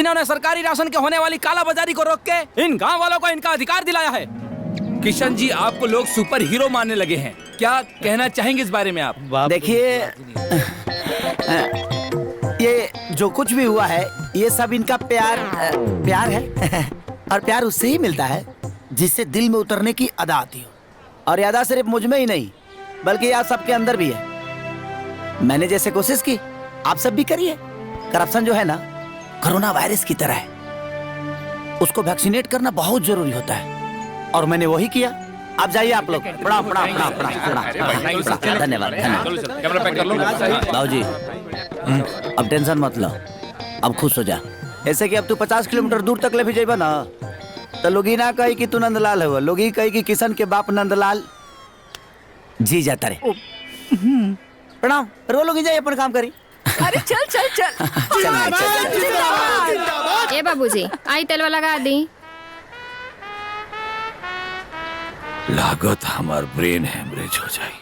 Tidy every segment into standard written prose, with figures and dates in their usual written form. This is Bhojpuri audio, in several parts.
इन्होंने सरकारी राशन के होने वाली कालाबाजारी को रोक के इन गांव वालों को इनका अधिकार दिलाया है। किशन जी, आपको लोग सुपर हीरो मानने लगे हैं, क्या कहना चाहेंगे इस बारे में आप? देखिए, ये जो कुछ भी हुआ है ये सब इनका प्यार है और प्यार उससे ही मिलता है जिससे दिल में उतरने की अदा आती हो। और ये अदा सिर्फ मुझ में ही नहीं बल्कि आप सबके अंदर भी है। मैंने जैसे कोशिश की आप सब भी करिए। करप्शन जो है ना कोरोना वायरस की तरह है, उसको वैक्सीनेट करना बहुत जरूरी होता है और मैंने वही किया। आप जाइए आप लोग। प्रणाम प्रणाम प्रणाम प्रणाम। धन्यवाद धन्यवाद। बाबूजी अब टेंशन मत लो, अब खुश हो जा। ऐसे कि अब तू 50 किलोमीटर दूर तक ले भी जाइबा ना तो लोग ही ना कही कि तू नंदलाल है, लोग ही कही कि किशन के बाप नंदलाल जी जाता रे। प्रणाम। रो लोग जाइए अपन काम करी। अरे चल चल चल। ए बाबूजी, आई तेलवा लगा दी। लागत हमार ब्रेन हेमरेज हो जाए।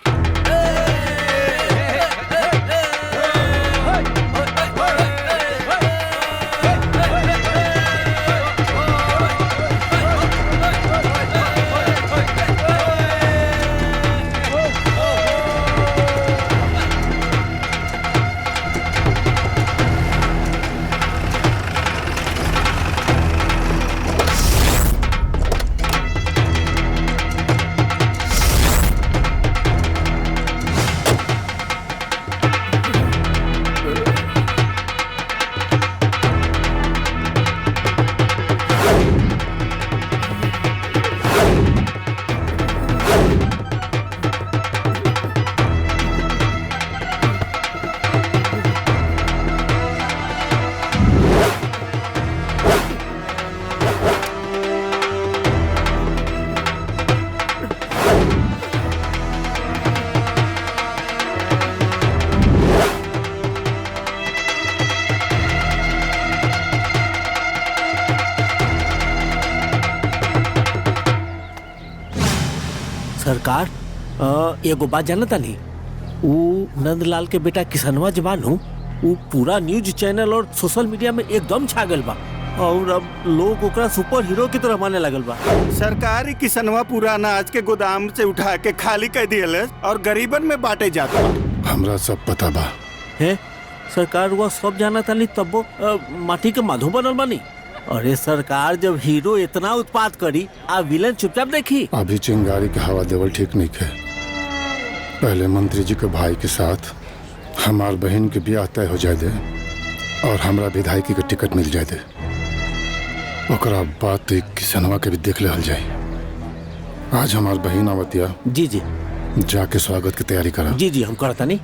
सरकार, एगो बात जानता नहीं, वो नंदलाल के बेटा किसनवा जवान हूँ, वो पूरा न्यूज चैनल और सोशल मीडिया में एकदम छा गल बा और अब लोग ओकरा सुपर हीरो की तरह माने लगल बा। सरकारी किसनवा पूरा अनाज के गोदाम से उठा के खाली कर दिए और गरीबन में बांटे जाता। हमरा सब पता बा है सरकार, वो सब जाना था नहीं तब वो माटी के माधो बनल बानी। अरे सरकार, जब हीरो इतना उत्पाद करी आ विलन चुपचाप देखी। अभी चिंगारी के हवा देवल ठीक नहीं है। पहले मंत्री जी के भाई के साथ हमार बहन के ब्याह तय हो जाए दे और हमरा विधायकी के टिकट मिल जाए दे, ओकरा बाद तो किसनवा के भी देख ले जाए। आज हमार बहन आवतिया। जी जी, जाके स्वागत की तैयारी करा। जी जी, हम करता नहीं।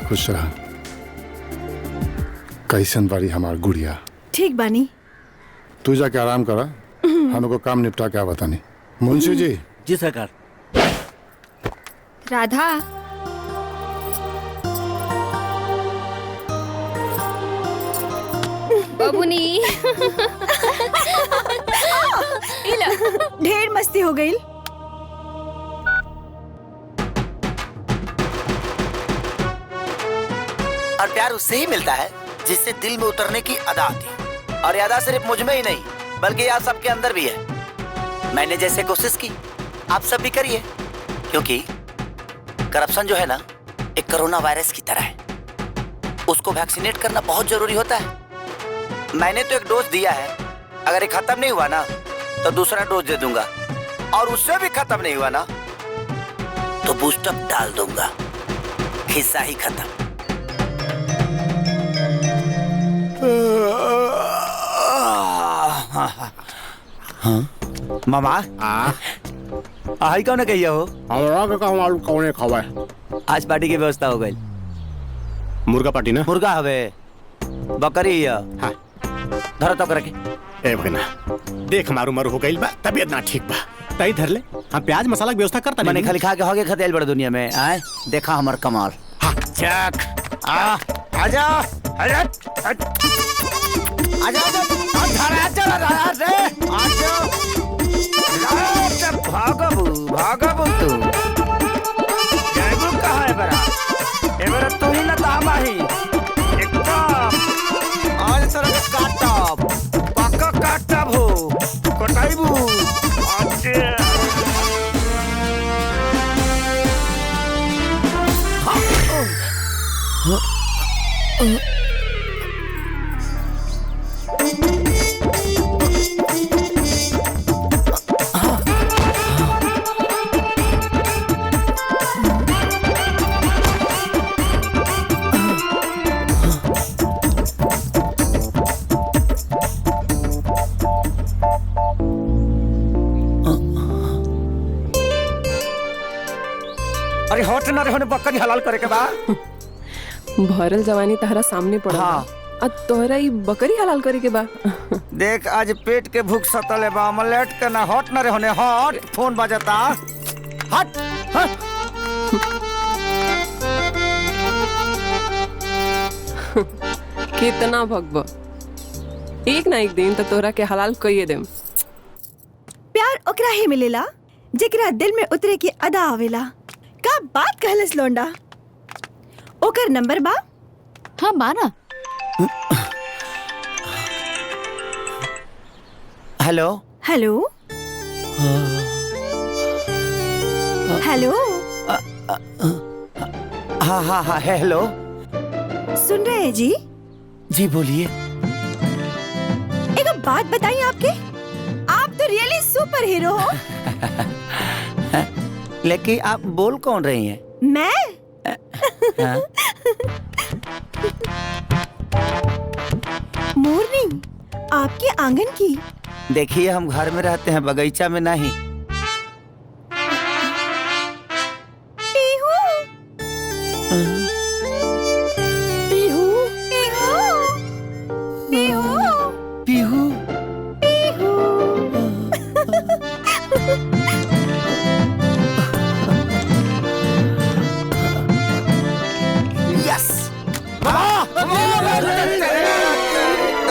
खुश रहा। कैसन बारी हमार गुड़िया? ठीक बानी। तू जाके आराम करा, हमको काम निपटा के आवता नहीं। मुंशी जी। जी सरकार। राधा, बबुनी ढेर मस्ती हो गई। और प्यार उससे ही मिलता है जिससे दिल में उतरने की अदा आती है और ये अदा सिर्फ मुझ में ही नहीं बल्कि आप सबके अंदर भी है। मैंने जैसे कोशिश की आप सब भी करिए, क्योंकि करप्शन जो है ना एक कोरोना वायरस की तरह है, उसको वैक्सीनेट करना बहुत जरूरी होता है। मैंने तो एक डोज दिया है, अगर ये खत्म नहीं हुआ ना तो दूसरा डोज दे दूंगा और उससे भी खत्म नहीं हुआ ना तो बूस्टर डाल दूंगा। हिस्सा ही खत्म। हाँ मामा आई कौन कहिया हो? हमरा के का मालूम कौने खवा आज पार्टी की व्यवस्था हो गई। मुर्गा पार्टी ना मुर्गा हवे बकरी है। हाँ धर तो करके ए भगना देख मारू मारू हो गइल बा तबीयत ना ठीक बा तई धर ले हम प्याज मसाला की व्यवस्था करता मैंने खाली खा के होगे खतेल बड़ दुनिया में आए देखा हमार कमाल। हाँ चक आजा आजा आजा आजा भागबू भागबू तू जाएबू कहाँ है बरा एबरा तू ही ना तामा ही एकदम आज तरह काटब पक्का काटब हो कटाइबू आजे अरे हट ना रे बकरी हलाल करे के बा। भरल जवानी तहरा सामने पड़ा हाँ। अब तोहरा ई बकरी हलाल करे के बा। देख आज पेट के भूख सतले बा मलेट के ना हट ना रे होने हट फोन बजता हट हट कितना भगवा एक ना एक दिन तो तोहरा के हलाल कइए देम। प्यार ओकरा ही मिलेला जेकरा दिल में उतरे की अदा आवेला। का बात कहलस लोंडा ओकर नंबर बा? हाँ बाना। हेलो हेलो हेलो हाँ हाँ हाँ हेलो सुन रहे हैं जी? जी बोलिए। एक बात बताइए आपके आप तो रियली सुपर हीरो हो। लेकिन आप बोल कौन रही हैं? मैं मोरनी आपके आंगन की। देखिए हम घर में रहते हैं बगीचा में नहीं। पीहू पीहू पीहू पीहू पीहू यस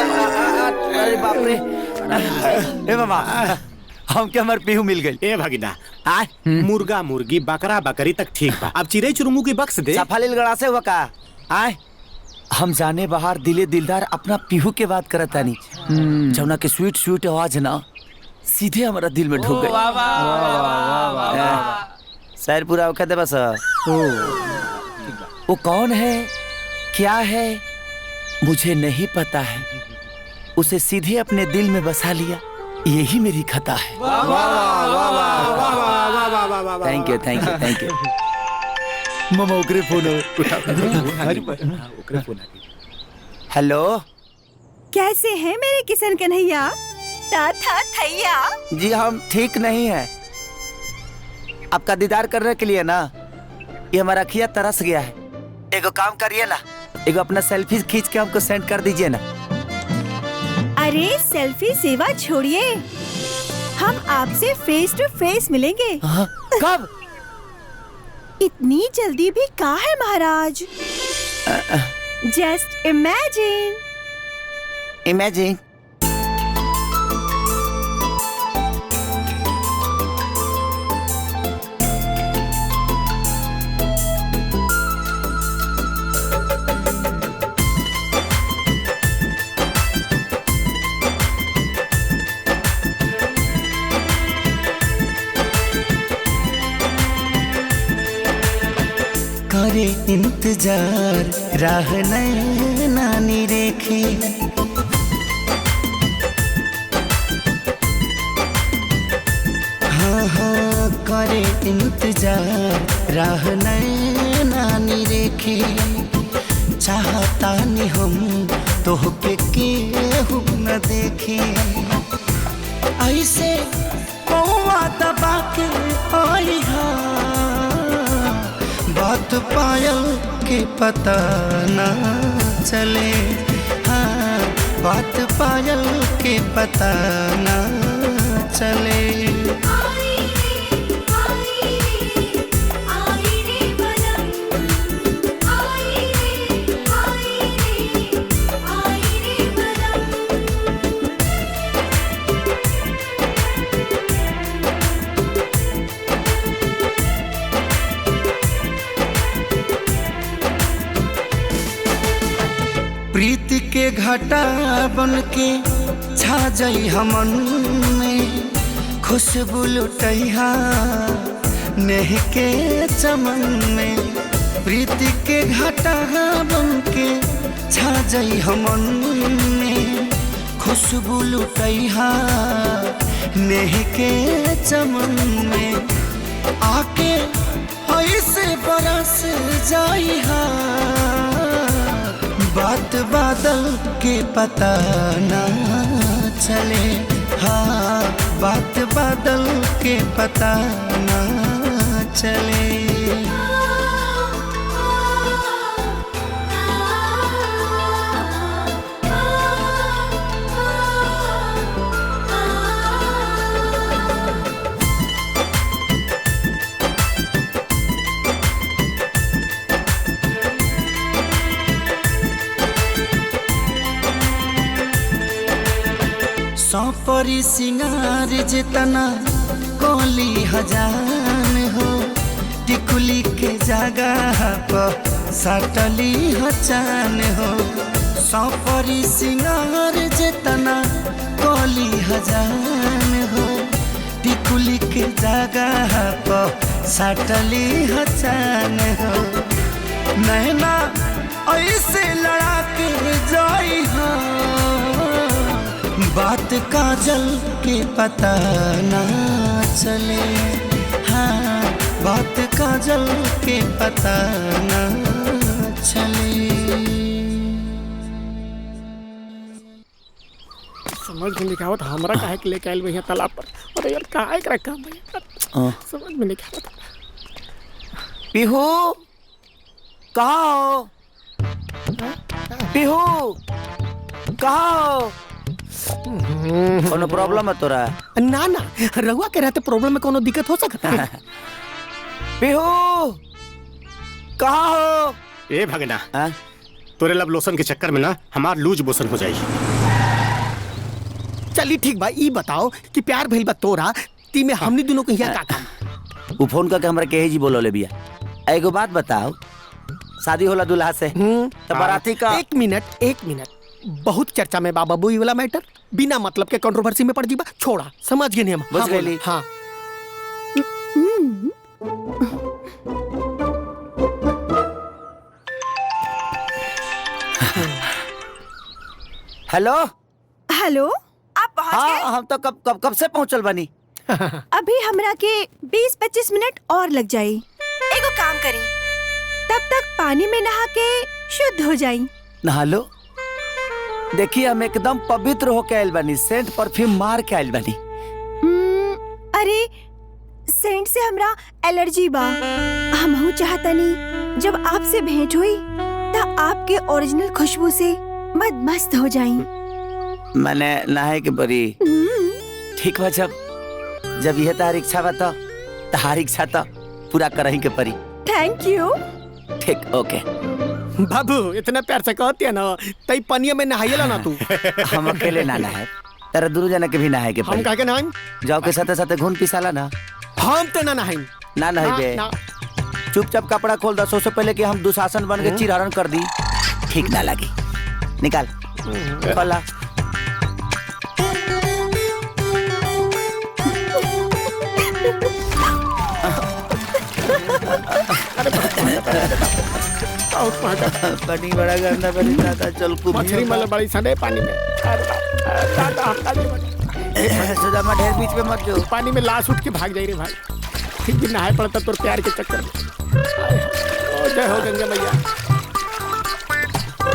अरे बाप रे ए मामा हम क्या हमार पीहू मिल गई। ए भगिना मुर्गा मुर्गी बकरा बकरी तक ठीक बा अब चिड़ै चुरमू की बक्स दे। सफालिल गड़ा से हुआ का आए हम जाने बाहर दिले दिलदार अपना पीहू के बात करत तानी जौना के स्वीट स्वीट आवाज ना सीधे हमारा दिल में ढुक गई। शायर पूरा कहते बस वो कौन है क्या है मुझे नहीं पता है उसे सीधे अपने दिल में बसा लिया यही मेरी खता है। Thank you thank you thank you मामा ओकरे फोन हेलो कैसे हैं मेरे किशन कन्हैया? था थैया जी हम ठीक नहीं है आपका दीदार करने के लिए ना ये हमारा अखिया तरस गया है। एगो काम करिए ना एगो अपना सेल्फी खींच के हमको सेंड कर दीजिए ना। अरे सेल्फी सेवा छोड़िए हम आपसे फेस टू फेस मिलेंगे। कब? इतनी जल्दी भी कहाँ है महाराज? जस्ट इमेजिन इमेजिन करे इंतजार राह नानी रेखे हाँ हाँ करे इंतजार राह नानी रेखे चाहता नहीं हम तो के केहू न देखे ऐसे कौवा दबा के आई हा बात पायल के पता ना चले हाँ बात पायल के पता ना चले प्रीति के घटा बन के छा जाई हमन में खुशबू लुटैहा नेह के चमन में प्रीति के घटा बन के छा जाई हमन में खुशबू लुटैहा नेह के चमन में आके ऐसे बरस जाई हा बात बादल के पता ना चले हाँ बात बादल के पता ना चले सौपरी सिंगार जितना कोली हजान हो टिकुली के जगह पर सटली हचान हो सौपरी सिंगार जितना कोली हजान हो टिकुली के जगह पर सटली हचान हो नैना ऐसे लड़ा के जाई हो बात काजल के पता ना चले हाँ बात काजल के पता ना चले समझ में नहीं आवत हमरा काहे के लेके आइल भैया तालाब पर अरे यार काहे के रखा भैया समझ में नहीं आवत पीहू कहाँ हो पीहू कहाँ हो कोनो प्रॉब्लम है तोरा ना ना रहुआ के रहते प्रॉब्लम में कोनो दिक्कत हो सकता है पीहू कहाँ हो ए भगना तोरे लब लोशन के चक्कर में ना हमार लूज मोशन हो जाई चली ठीक बा ई बताओ कि प्यार भइल बा तोरा ती में हमनी दोनों के हिया का काम वो फोन करके हमरा कहे जी बोलो ले बिया एगो बात बताओ शादी होला दूल्हा से तो बाराती का एक मिनट बहुत चर्चा में बाबा बुई वाला मैटर बिना मतलब के कंट्रोवर्सी में पड़ जीबा छोड़ा समझ गए नहीं हम बुझ गए हाँ हेलो हेलो आप पहुंच गए? हम तो कब से पहुंचल बनी अभी हमरा के 20-25 मिनट और लग जाई एगो काम करी तब तक पानी में नहा के शुद्ध हो जाई नहा लो देखिए हम एकदम पवित्र होके आयल बनी सेंट परफ्यूम मार के आयल बनी अरे सेंट से हमरा एलर्जी बा हमहू चाहतनी जब आपसे भेंट हुई तो आपके ओरिजिनल खुशबू से मस्त हो जाई मैंने नहाए के बरी ठीक बा जब यह तार इच्छा बा तो तार इच्छा तो पूरा करही के परी थैंक यू ठीक ओके बाबू इतना प्यार से कहती है ना तई पनिया में नहाइला ना तू हम अकेले ना नहाए तेरे दूर जना के भी नहाए के हम काहे नहाई जाओ के साथे साथे घून पिसाला ना हम तो ना नहाई ना नहाइबे चुपचाप कपड़ा खोल दो सो से पहले कि हम दुशासन बन के चिरहरण कर दी ठीक ना लगी निकाल खोला पानी बड़ा गंदा पानी था चल मछली मतलब बड़ी सड़े पानी में सुदामा ढेर बीच में मत जो पानी में लाश उठ के भाग जाई रे भाई ठीक भी नहाए पड़ता तोर प्यार के चक्कर में जय हो गंगा मैया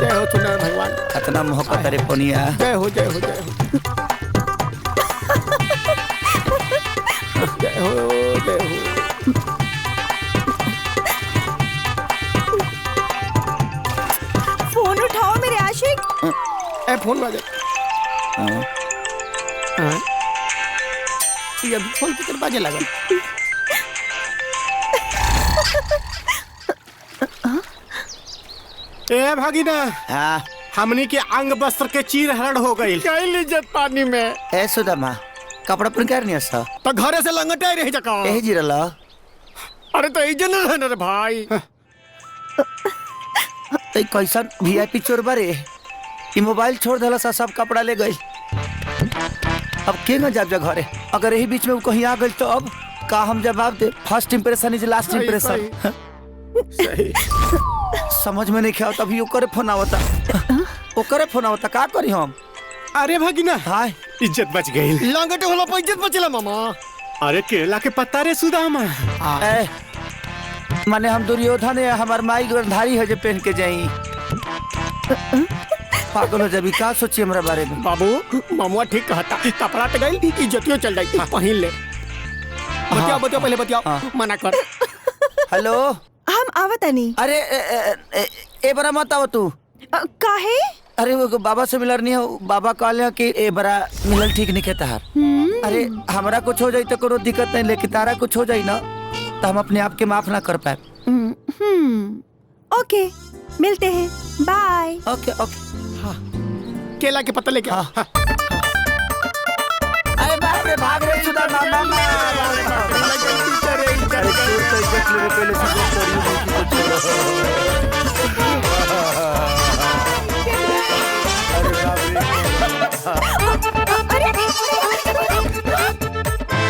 जय हो सुना भगवान इतना मोहब्बत रे पनिया जय हो जय हो जय हो फोन बाजे। ये अभी फोन की बाजे लगा। ए भागीना, हाँ हमनी के अंग वस्त्र के चीर हरण हो गई। कई इज्जत पानी में। ए सुदामा कपड़ा पर क्या नहीं है तो घरे से लंगटे रही जका। यही जिरला। अरे तो इज्जत न रहना रे भाई। तो कैसा वीआईपी चोर बारे ये मोबाइल छोड़ देला सा सब कपड़ा ले गई। अब के न जाब जा घरे, अगर यही बीच में वो कहीं आ गई तो अब का हम जवाब दे। First impression is last impression. सही समझ में नहीं क्या तभी ओकरे फोन आवता। ओकरे फोन आवता का करी हम। अरे भागीना, हाय इज्जत बच गई। लंगटे होला पर इज्जत बचला मामा। अरे केला के पत्ता रे सुदामा। ए माने हम दुर्योधन है, हमार माई गंधारी है जो पहन के जाई। पागल हो जाबी का सोची हमरा बारे में। बाबू मामुआ ठीक कहता। कपड़ा तो गई, इज्जतियों चल जाई। पहन ले। बतियाओ बतियाओ पहले बतियाओ। मना कर। हेलो हम आवत नहीं। अरे ए बरा मत आओ तू। काहे? अरे वो बाबा से मिलर नहीं हो। बाबा कहले कि ए बरा मिलल ठीक नहीं कहता। अरे हमरा कुछ हो जाई तो कोनो दिक्कत नहीं, लेकिन तारा कुछ हो जाई ना तो हम अपने आप के माफ ना कर पाए। ओके मिलते हैं, बाय। ओके ओके। हाँ केला के पत्ता लेके। हाँ। अरे भाग रे सुधा मामा।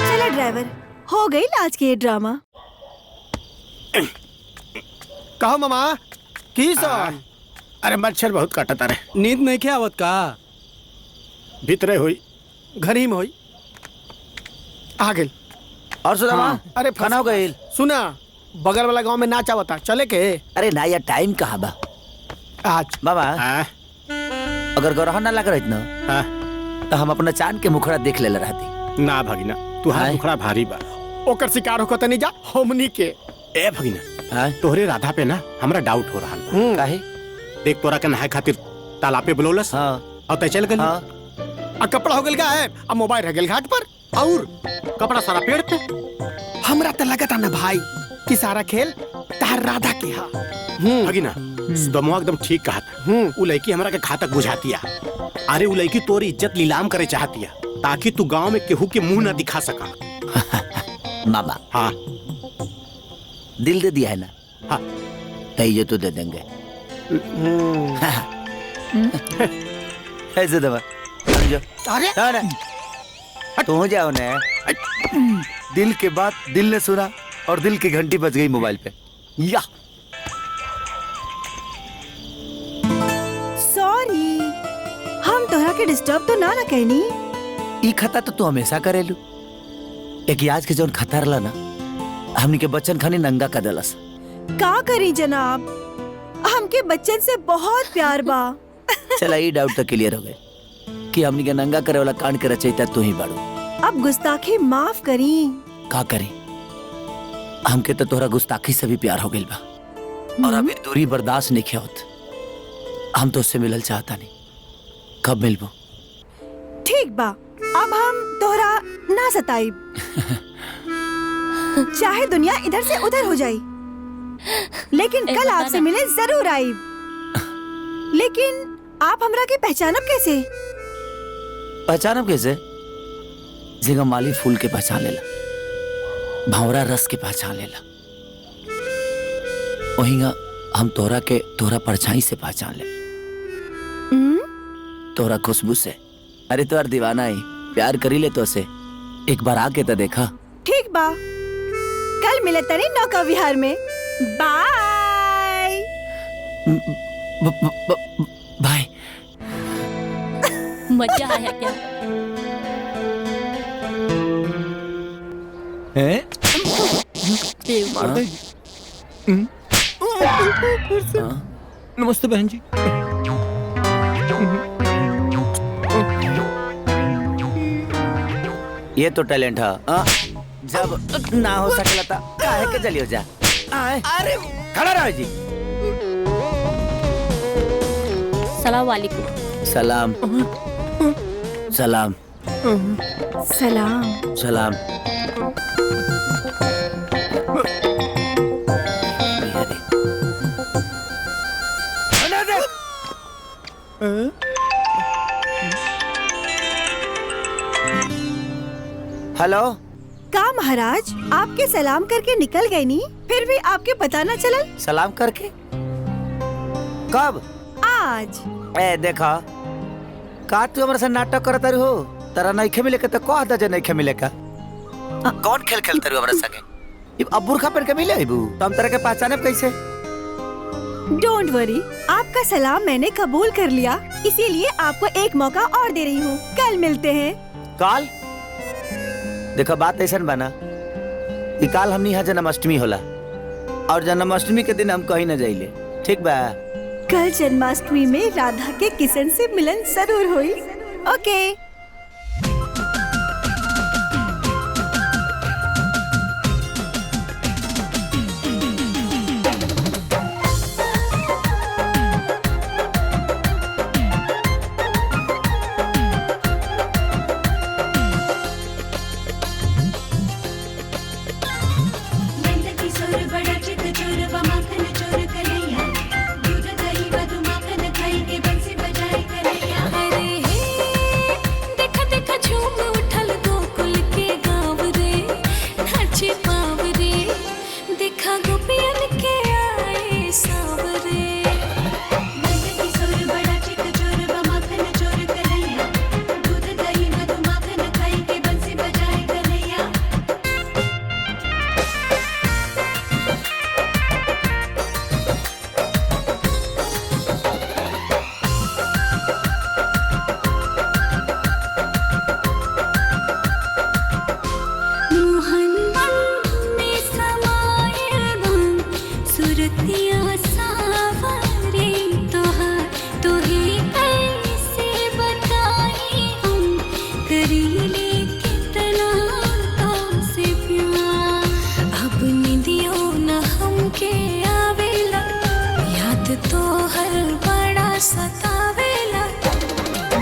चलो ड्राइवर, हो गई आज के ये ड्रामा। कहो मामा की सर। अरे मच्छर बहुत काटता रे। नींद नहीं क्या आवत का? भीतरे हुई घर ही में हुई। आ गई। और सुधा माँ अरे खाना हो गई। सुना बगल वाला गांव में नाच आवता, चले के? अरे ना यार टाइम कहाँ बा आज बाबा। अगर गरहन ना लग रही ना तो हम अपना चांद के मुखड़ा देख ले रहती। ना भगिना तुहार मुखड़ा भारी बा। ओकर शिकार होकर तनी जा हमनी के। ए भगिना तोहरे राधा पे ना हमरा डाउट हो रहा है। काहे? देख तोरा के नहाए खातिर तालाब पे बुलौलस और तय चल गई। आ कपड़ा हो गल का है, अब मोबाइल रह गल घाट पर और कपड़ा सारा पेड़ पे। हमरा तो लगता ना भाई कि सारा खेल तार राधा के हा। भगिना सुदमुआ एकदम ठीक कहा था। उ लड़की हमरा के घातक बुझातिया। अरे उ लड़की तोरी इज्जत नीलाम करे चाहतिया ताकि तू गांव में केहू के मुंह न दिखा सका। मामा हाँ दिल दे दिया है ना। हाँ ये तो दे देंगे। ऐसे दबा अरे तो जाओ ना। दिल के बात दिल ने सुना और दिल की घंटी बज गई मोबाइल पे। या सॉरी, हम तोहरा के डिस्टर्ब तो ना कहनी। ई खता तो तू हमेशा करेलू। एक आज के जौन खता रहला ना हमनी के बच्चन खानी नंगा कर देलस। का करी जनाब, हमके बच्चन से बहुत प्यार बा। चला ये डाउट तो क्लियर हो गए कि हमनी के नंगा करे वाला कांड के रचयिता तू ही बाड़ू। अब गुस्ताखी माफ करी। का करी, हमके तो तोहरा गुस्ताखी से भी प्यार हो गइल बा और अभी दूरी बर्दाश्त नहीं होत। हम तो उससे मिलल चाहता नहीं। कब मिलबो? ठीक बा, अब हम तोहरा ना सताइब। चाहे दुनिया इधर से उधर हो जाए, लेकिन कल आपसे मिले जरूर आइब। लेकिन आप हमरा के पहचानब कैसे? पहचानब कैसे? जिंगा माली फूल के पहचान लेला, भावरा रस के पहचान लेला, वहींगा हम तोरा के तोरा परछाई से पहचान ले। तोरा खुशबू से। अरे तोर दीवाना ही प्यार करी ले तो से एक बार आके तो देखा। ठीक बा, कल मिले तनी नौका विहार में। Bye bye. मजा आया क्या? नमस्ते बहन जी। ये तो टैलेंट है। जब ना हो सकला था काहे के जलियो जा। अरे खड़ा रहो जी। सलाम वालेकुम। सलाम सलाम सलाम। सलाम। हेलो। का महाराज आपके सलाम करके निकल गए नी, फिर भी आपके पता न चलल? सलाम करके? कब? आज। ए देखा का तू हमारे साथ नाटक करत रही हो? तारा नहीं मिले के तो कह दे जे नहीं मिले का। कौन खेल खेलते रही हमारे संगे? अब बुरखा पहन के मिले अबू तो हम तरह के पहचाने कैसे? डोंट वरी, आपका सलाम मैंने कबूल कर लिया, इसीलिए आपको एक मौका और दे रही हूँ। कल मिलते हैं। काल? देखो बात ऐसा बना कि काल हमनी यहाँ जन्माष्टमी होला और जन्माष्टमी के दिन हम कहीं न जाइले, ठीक बा? कल जन्माष्टमी में राधा के किशन से मिलन जरूर हुई। ओके।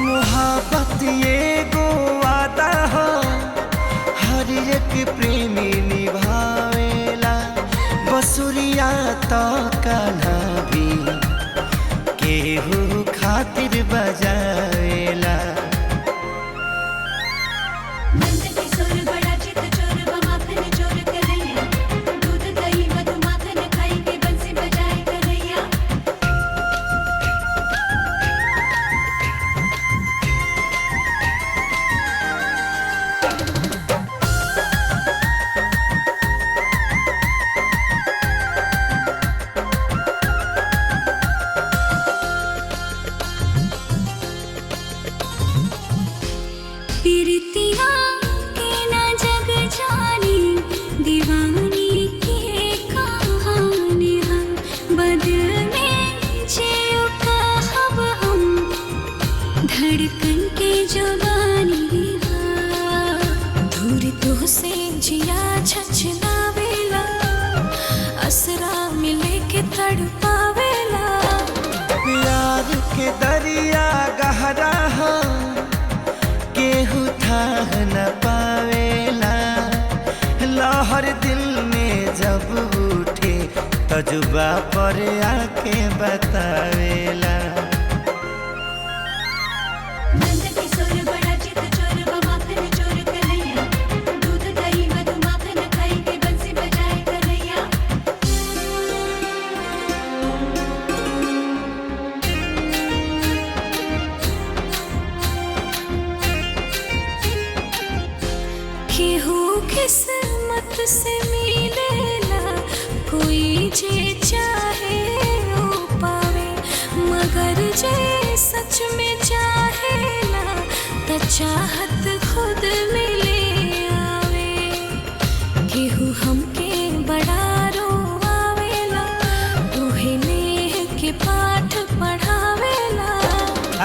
मोहब्बत ये गो वादा हो हर एक प्रेमी निभावेला, बसुरिया तो कान्हा भी केहू खातिर बजावेला। प्यार के दरिया गहरा हो केहू थाह न पावेला, लहर दिल में जब उठे तजुबा पर आके बतावेला। किस्मत से मिलेला कोई जे चाहे वो पावे, मगर जे सच में चाहेला तो चाहत खुद मिले आवे। केहू हमके बड़ा रोआवेला, तोहे नेह के पाठ पढ़ावेला।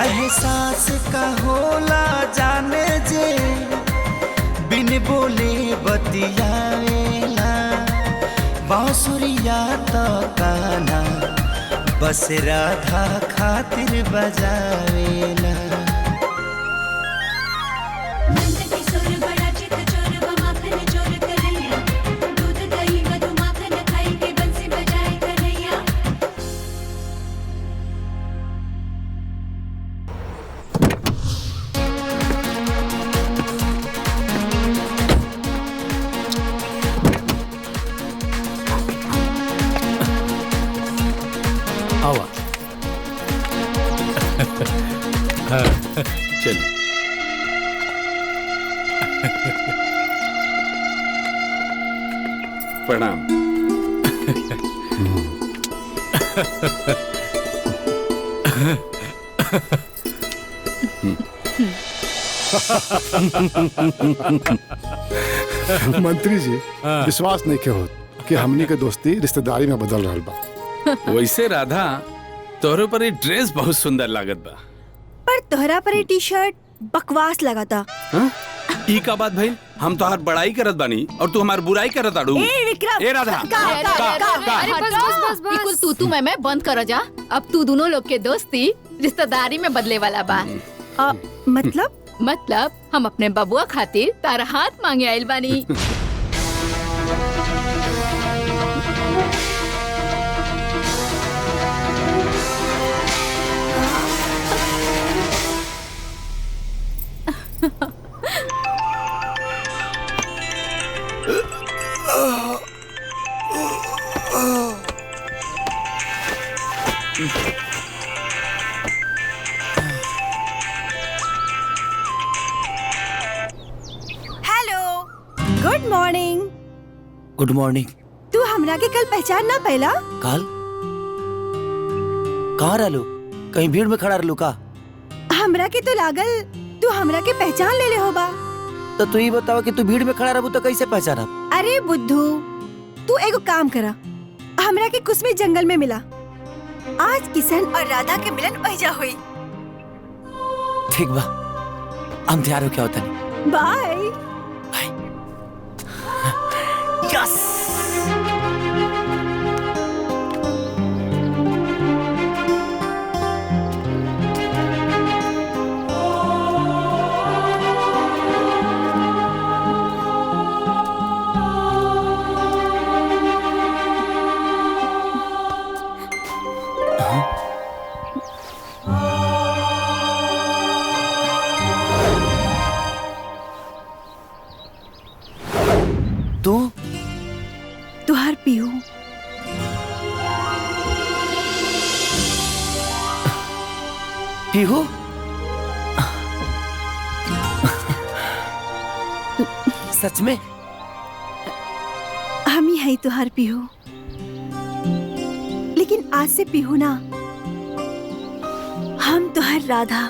एहसास का होला जाने जे बिन बोले बतियावेला, बांसुरिया तो कान्हा बस राधा खातिर बजावेला। चल प्रणाम। मंत्री जी विश्वास नहीं के हो कि हमनी के दोस्ती रिश्तेदारी में बदल रहा बा। वैसे राधा तोहरे पर ये ड्रेस बहुत सुंदर लागत बा। पर तोहरा पर टी शर्ट बकवास लगा था। ई का बात भाई, हम तो हर बड़ाई करत बानी और तू हमार बुराई करत आड़ू। ए राधा अरे बस बिल्कुल तू मैं बंद कर जा। अब तू दोनों लोग के दोस्ती रिश्तेदारी में बदले वाला बा। मतलब हम अपने बबुआ खातिर तारा हाथ मांगे आइल बानी। Hello, good morning. Good morning. तू हमरा के कल पहचान ना पहला? कल कहाँ रहलू? कहीं भीड़ में खड़ा रहलू का? हमरा के तो लागल तू हमरा के पहचान ले होबा। तो तू ही बताओ कि तू भीड़ में खड़ा रहबू तो कैसे पहचानब? अरे बुद्धू, तू एगो काम करा, हमरा के कुछ में जंगल में मिला। आज किशन और राधा के मिलन ओइजा हुई। ठीक बा, हम तैयार हो क्या होता नहीं। बाय। यस। तुहार पीहू। पीहू? सच में? हम ही है तुहार पीहू, लेकिन आज से पीहू ना, हम तुहार राधा।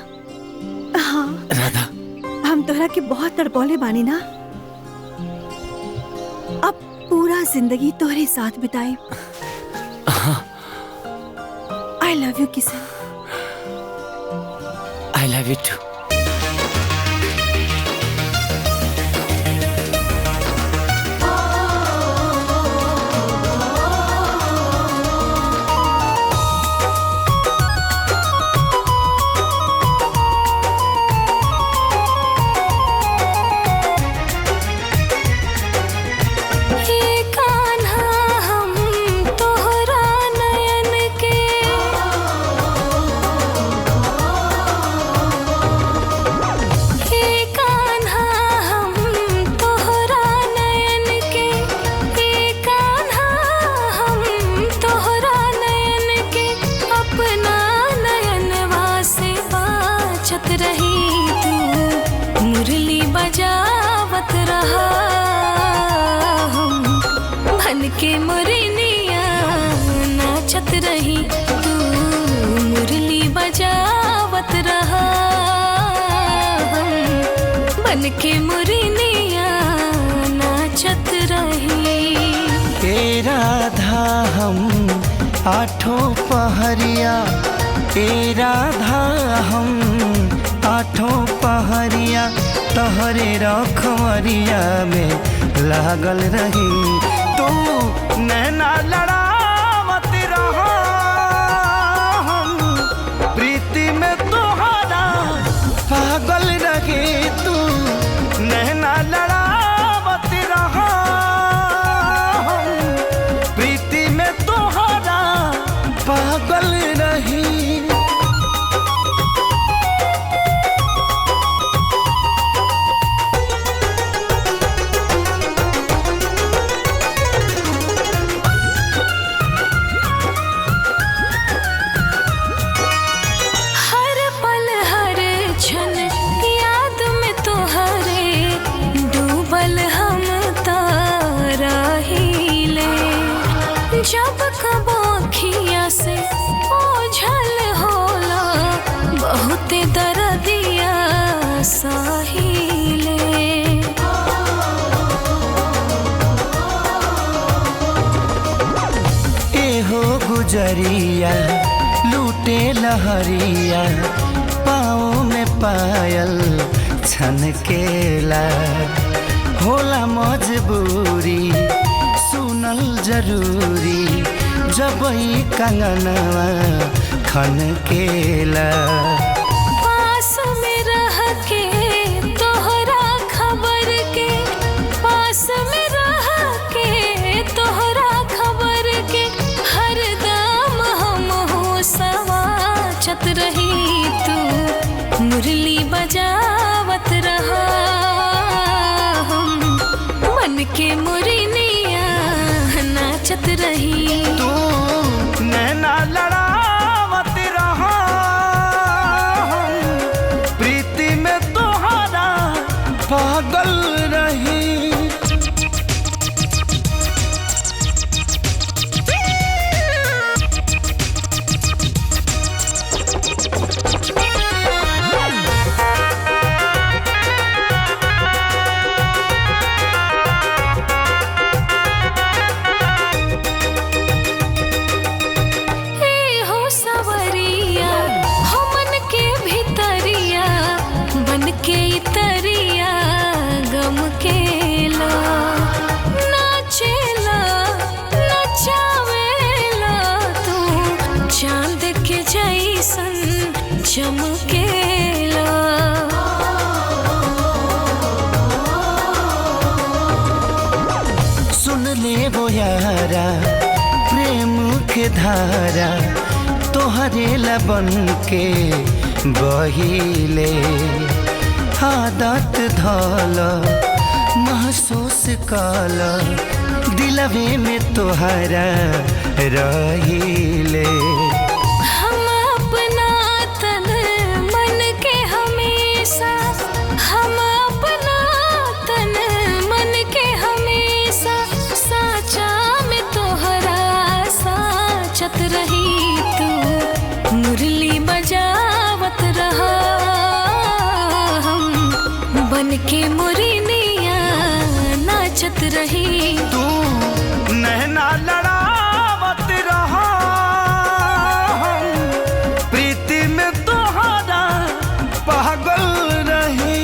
हाँ राधा, हम तोहरा के बहुत तड़पौले बानी ना। अब पूरा जिंदगी तोहरे साथ बिताई। I love you Kishan. I love you too. के मुरलिया नाचत रही, तू मुरली बजावत रहा। बन के मुरलिया नाचत रही। हे राधा हम आठों पहरिया, हे राधा हम आठों पहरिया, तोहरे रखमरिया में लागल रही। तू नैना लड़ावत रहा, पुजरिया लूटे लहरिया पाँव में पायल छनकेला होला मजबूरी सुनल जरूरी जब कंगनवा खनकेला पास में रह के तोहरा खबर के पास में रह के तोहरा खबर के हरदम हम हो सवाचत रही तू मुरली बजावत रहा हम मन के मुरनिया नाचत रही तू नैना लड़ावत रहा प्रीति में तोहरा पागल रही चमकेला सुन ले वो यारा प्रेम के धारा तोहरे लबन के बहिले आदत धल महसूस कल दिलवे में तोहरा रहिले रही तू मुरली बजावत रहा हम बन के मुरनिया नाचत रही तू नैना लड़ावत रहा प्रीति में तोहरा पागल रही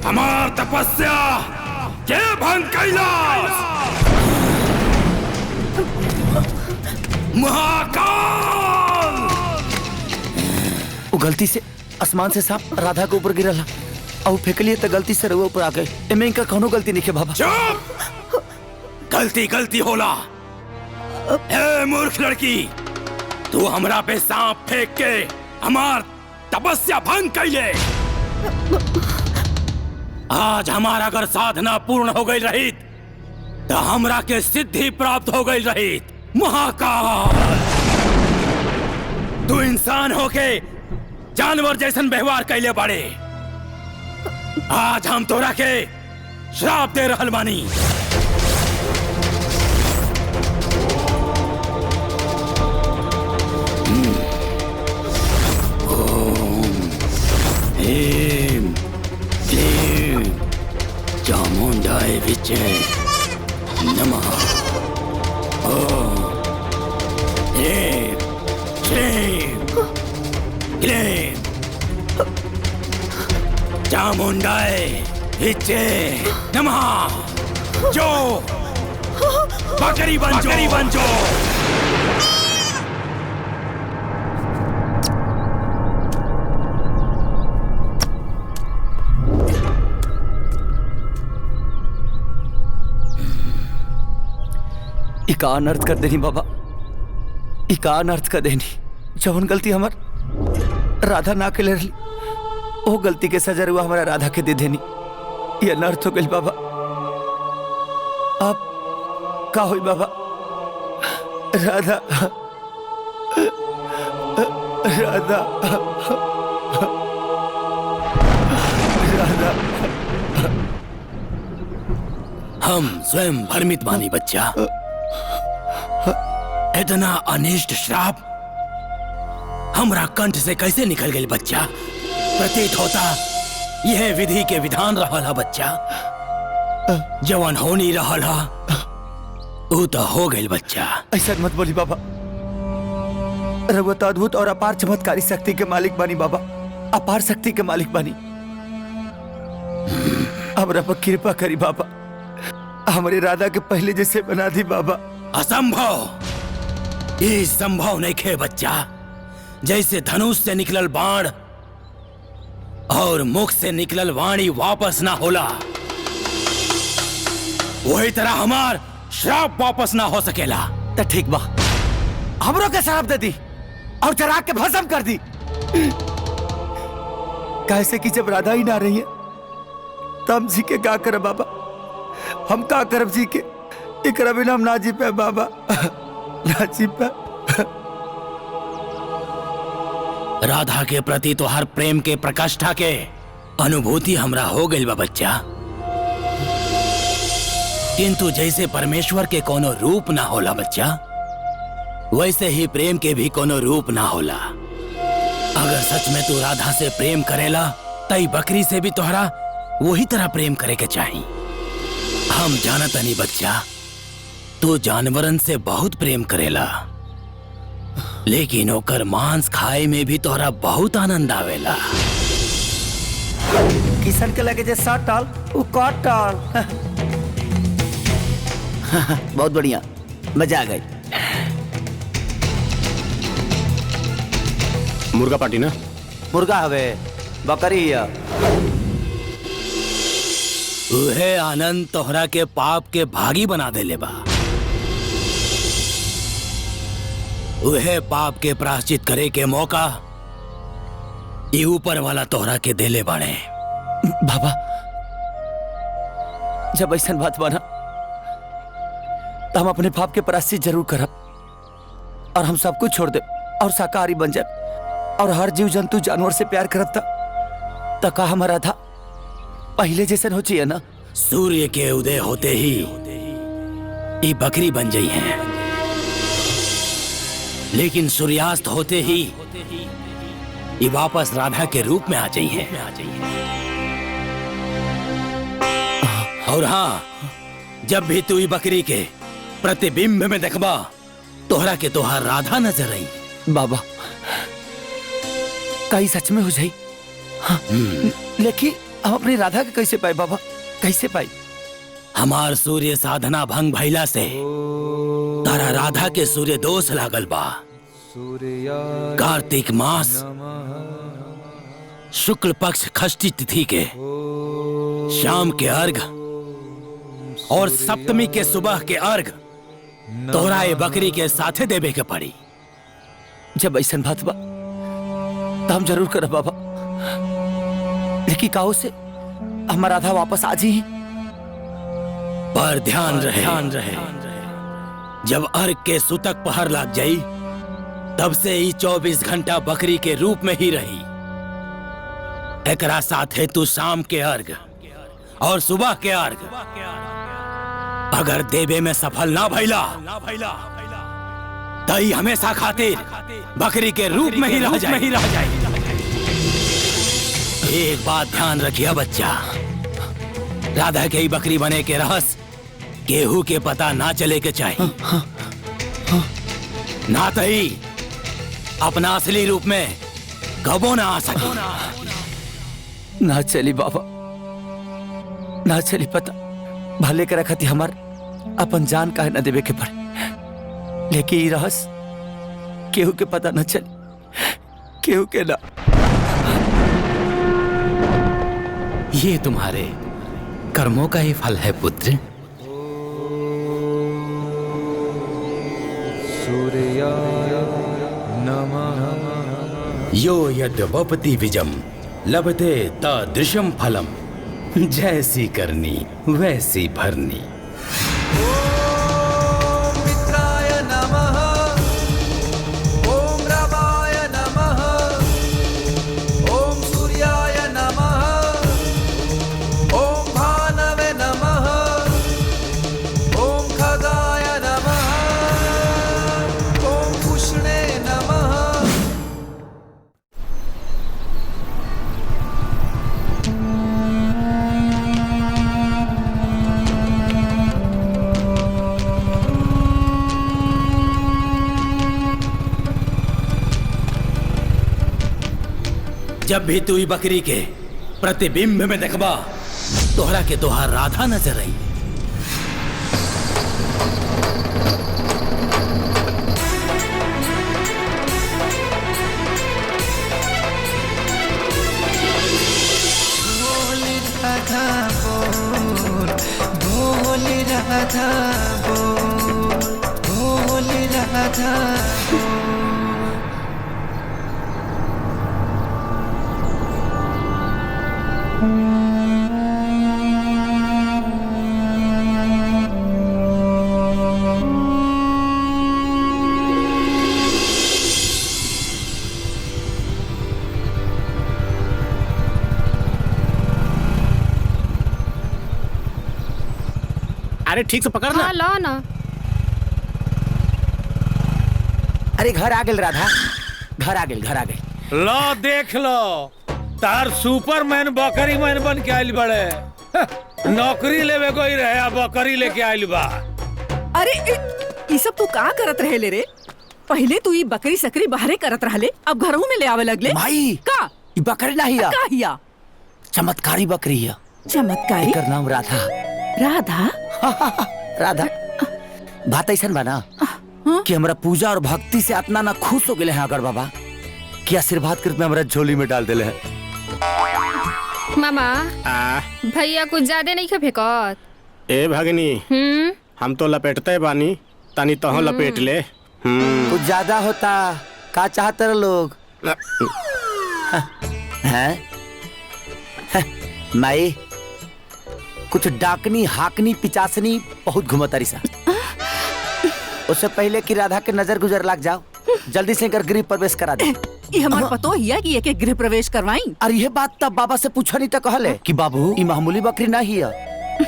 हमार तपस्या के भंग कैलाश महाकाल। वो गलती से आसमान से सांप राधा के ऊपर गिरला और फेंकलिए तो गलती से रउआ ऊपर आ गए। एमे इनका कौनो गलती नहीं है बाबा। चुप! गलती गलती होला। ए मूर्ख लड़की, तू हमरा पे सांप फेंक के हमार तपस्या भंग कैले। आज हमारा अगर साधना पूर्ण हो गई रही तो हमरा के सिद्धि प्राप्त हो गई रही। महाकाल, तू इंसान होके जानवर जैसन व्यवहार कैले बाड़े। आज हम तोरा के श्राप दे रहल बानी। ह्रीं क्लीं चामुंडाय विचे नमः। ओम ह्रीं क्लीं क्लीं चामुंडाय विचे नमः। जो बकरी बन जो। इका अनर्थ कर देनी बाबा, इका अनर्थ कर देनी। जवन गलती हमार राधा ना के ले रही वो गलती के सजा हुआ हमारा राधा के दे देनी ये अनर्थ हो गई बाबा। अब का हुई बाबा? राधा राधा राधा हम स्वयं भ्रमित मानी बच्चा। इतना अनिष्ट श्राप हमरा कंठ से कैसे निकल गई बच्चा? प्रतीत होता यह विधि के विधान रहा बच्चा। जवान हो नहीं रहा वो तो हो गई बच्चा। ऐसा मत बोली बाबा। रघुवत अद्भुत और अपार चमत्कारी शक्ति के मालिक बानी बाबा, अपार शक्ति के मालिक बानी। हमरा पर कृपा करी बाबा, हमारी राधा के पहले जैसे बना दी बाबा। असंभव, ये संभव नहीं खे बच्चा। जैसे धनुष से निकलल बाण और मुख से निकलल वाणी वापस ना होला, वही तरह हमार श्राप वापस ना हो सकेला। तो ठीक बा, हमरों के श्राप दे दी और जरा के भस्म कर दी। कैसे कि जब राधा ही ना रही है तब जी के का करे बाबा? हम का करब जी के? एकरा बिना हम ना जी पे बाबा, ना जी पे। राधा के प्रति तो हर प्रेम के प्रकाष्ठा के अनुभूति हमरा हो गई बा बच्चा। किंतु जैसे परमेश्वर के कोनो रूप ना होला बच्चा, वैसे ही प्रेम के भी कोनो रूप ना होला। अगर सच में तू राधा से प्रेम करेला तई बकरी से भी तोहरा वही तरह प्रेम करे के चाही। हम जानत नहीं बच्चा, तू जानवरन से बहुत प्रेम करेला, लेकिन ओकर मांस खाए में भी तोहरा बहुत आनंद आवेला। किसन के लगे जे सात टाल वो काट टाल। बहुत बढ़िया, मजा आ गई। मुर्गा पार्टी ना? मुर्गा हवे, बकरी है। उहे आनंद तोहरा के पाप के भागी बना देले बा। उहे पाप के प्रायश्चित करे के मौका ये ऊपर वाला तोहरा के देले बाड़े। बाबा जब ऐसा बात बना तो हम अपने पाप के प्रायश्चित जरूर करब और हम सब कुछ छोड़ दे और शाकाहारी बन जाए और हर जीव जंतु जानवर से प्यार करब तो का हमारा था पहले जैसे हो चाहिए ना? सूर्य के उदय होते ही ये बकरी बन गई है, लेकिन सूर्यास्त होते ही ये वापस राधा के रूप में आ गई है। और हाँ, जब भी तू ये बकरी के प्रतिबिंब में देखबा तोहरा के तोहार राधा नजर आई। बाबा कहीं सच में हो जाई? हाँ। लेकिन हम अपनी राधा के कैसे पाए बाबा, कैसे पाए? हमार सूर्य साधना भंग भइला से तारा राधा के सूर्य दोष लागल बा। कार्तिक मास शुक्ल पक्ष षष्ठी तिथि के शाम के अर्घ और सप्तमी के सुबह के अर्घ तोहरा ये बकरी के साथे देवे के पड़ी। जब ऐसा बात बा तो हम जरूर करब बाबा, लेकिन काहो से हमारा राधा वापस आ जी। पर ध्यान रहे जब अर्घ के सुतक पहर लाग जाई तब से ही 24 घंटा बकरी के रूप में ही रही। एकरा साथे तू शाम के अर्घ और सुबह के अर्घ अगर देवे में सफल ना भइला तई हमेशा खातिर बकरी के रूप में ही रह जाए। एक बात ध्यान रखिए बच्चा, राधा के ही बकरी बने के रहस्य केहू के पता ना चले के चाहिए। ना तई अपना असली रूप में कबो ना आ सके। ना चली बाबा, ना चली पता भले के रखती हमार अपन जान काहे न देवे के पड़े, लेकिन ये रहस्य केहू के पता न चली, केहू के ना। ये तुम्हारे कर्मों का ही फल है पुत्र। सूर्याय नमः। यो यद्वपति विजम लभते तादृशम फलम, जैसी करनी वैसी भरनी। मित्राय नमः, ओम रवाय नमः, ओम सूर्याय नमः, ओम भानवे नमः, ओम खगाय नमः, ओम पुष्णे नमः। जब भी तू ई बकरी के प्रतिबिंब में देखबा, तोहरा के तोहार राधा नजर आई। राधा बोल, बोल राधा बोल, बोल राधा बोल। अरे ठीक से पकड़ ना। हाँ लो ना। अरे घर आ गेल राधा, घर आ गेल, घर आ गेल। लो देख लो, तार सुपरमैन बकरी मैन बन के आइल बड़े। नौकरी लेवे कोई रहे, अब बकरी लेके आइल बा। अरे ये सब तू का करत रहे ले रे? पहले तू ये बकरी सकरी बाहरे करत रहले, अब घरों में ले आवे लगले। माई का ई बकरी नहीं है, का हिया? चमत्कारी बकरी है। चमत्कारी? एकर नाम राधा। राधा? राधा बात ऐसा बना कि हमरा पूजा और भक्ति से इतना ना खुश हो गए हैं अगर बाबा कि आशीर्वाद कृत में हमरा झोली में डाल दिले हैं। मामा भैया कुछ ज्यादा नहीं खा फेंकत। ए भगनी, हम तो लपेटते बानी, तनी तहो लपेट ले। कुछ ज्यादा होता का चाहते लोग हैं? माई कुछ डाकनी हाकनी पिचासनी बहुत घुमतारी सा। उससे पहले कि राधा के नजर गुजर लग जाओ, जल्दी से कर गृह प्रवेश करा दे। ये हमार पतो हिया कि एक गृह प्रवेश करवाई। अरे ये बात तब बाबा से पूछा नहीं तो कहले कि बाबू ई मामूली बकरी ना हिया,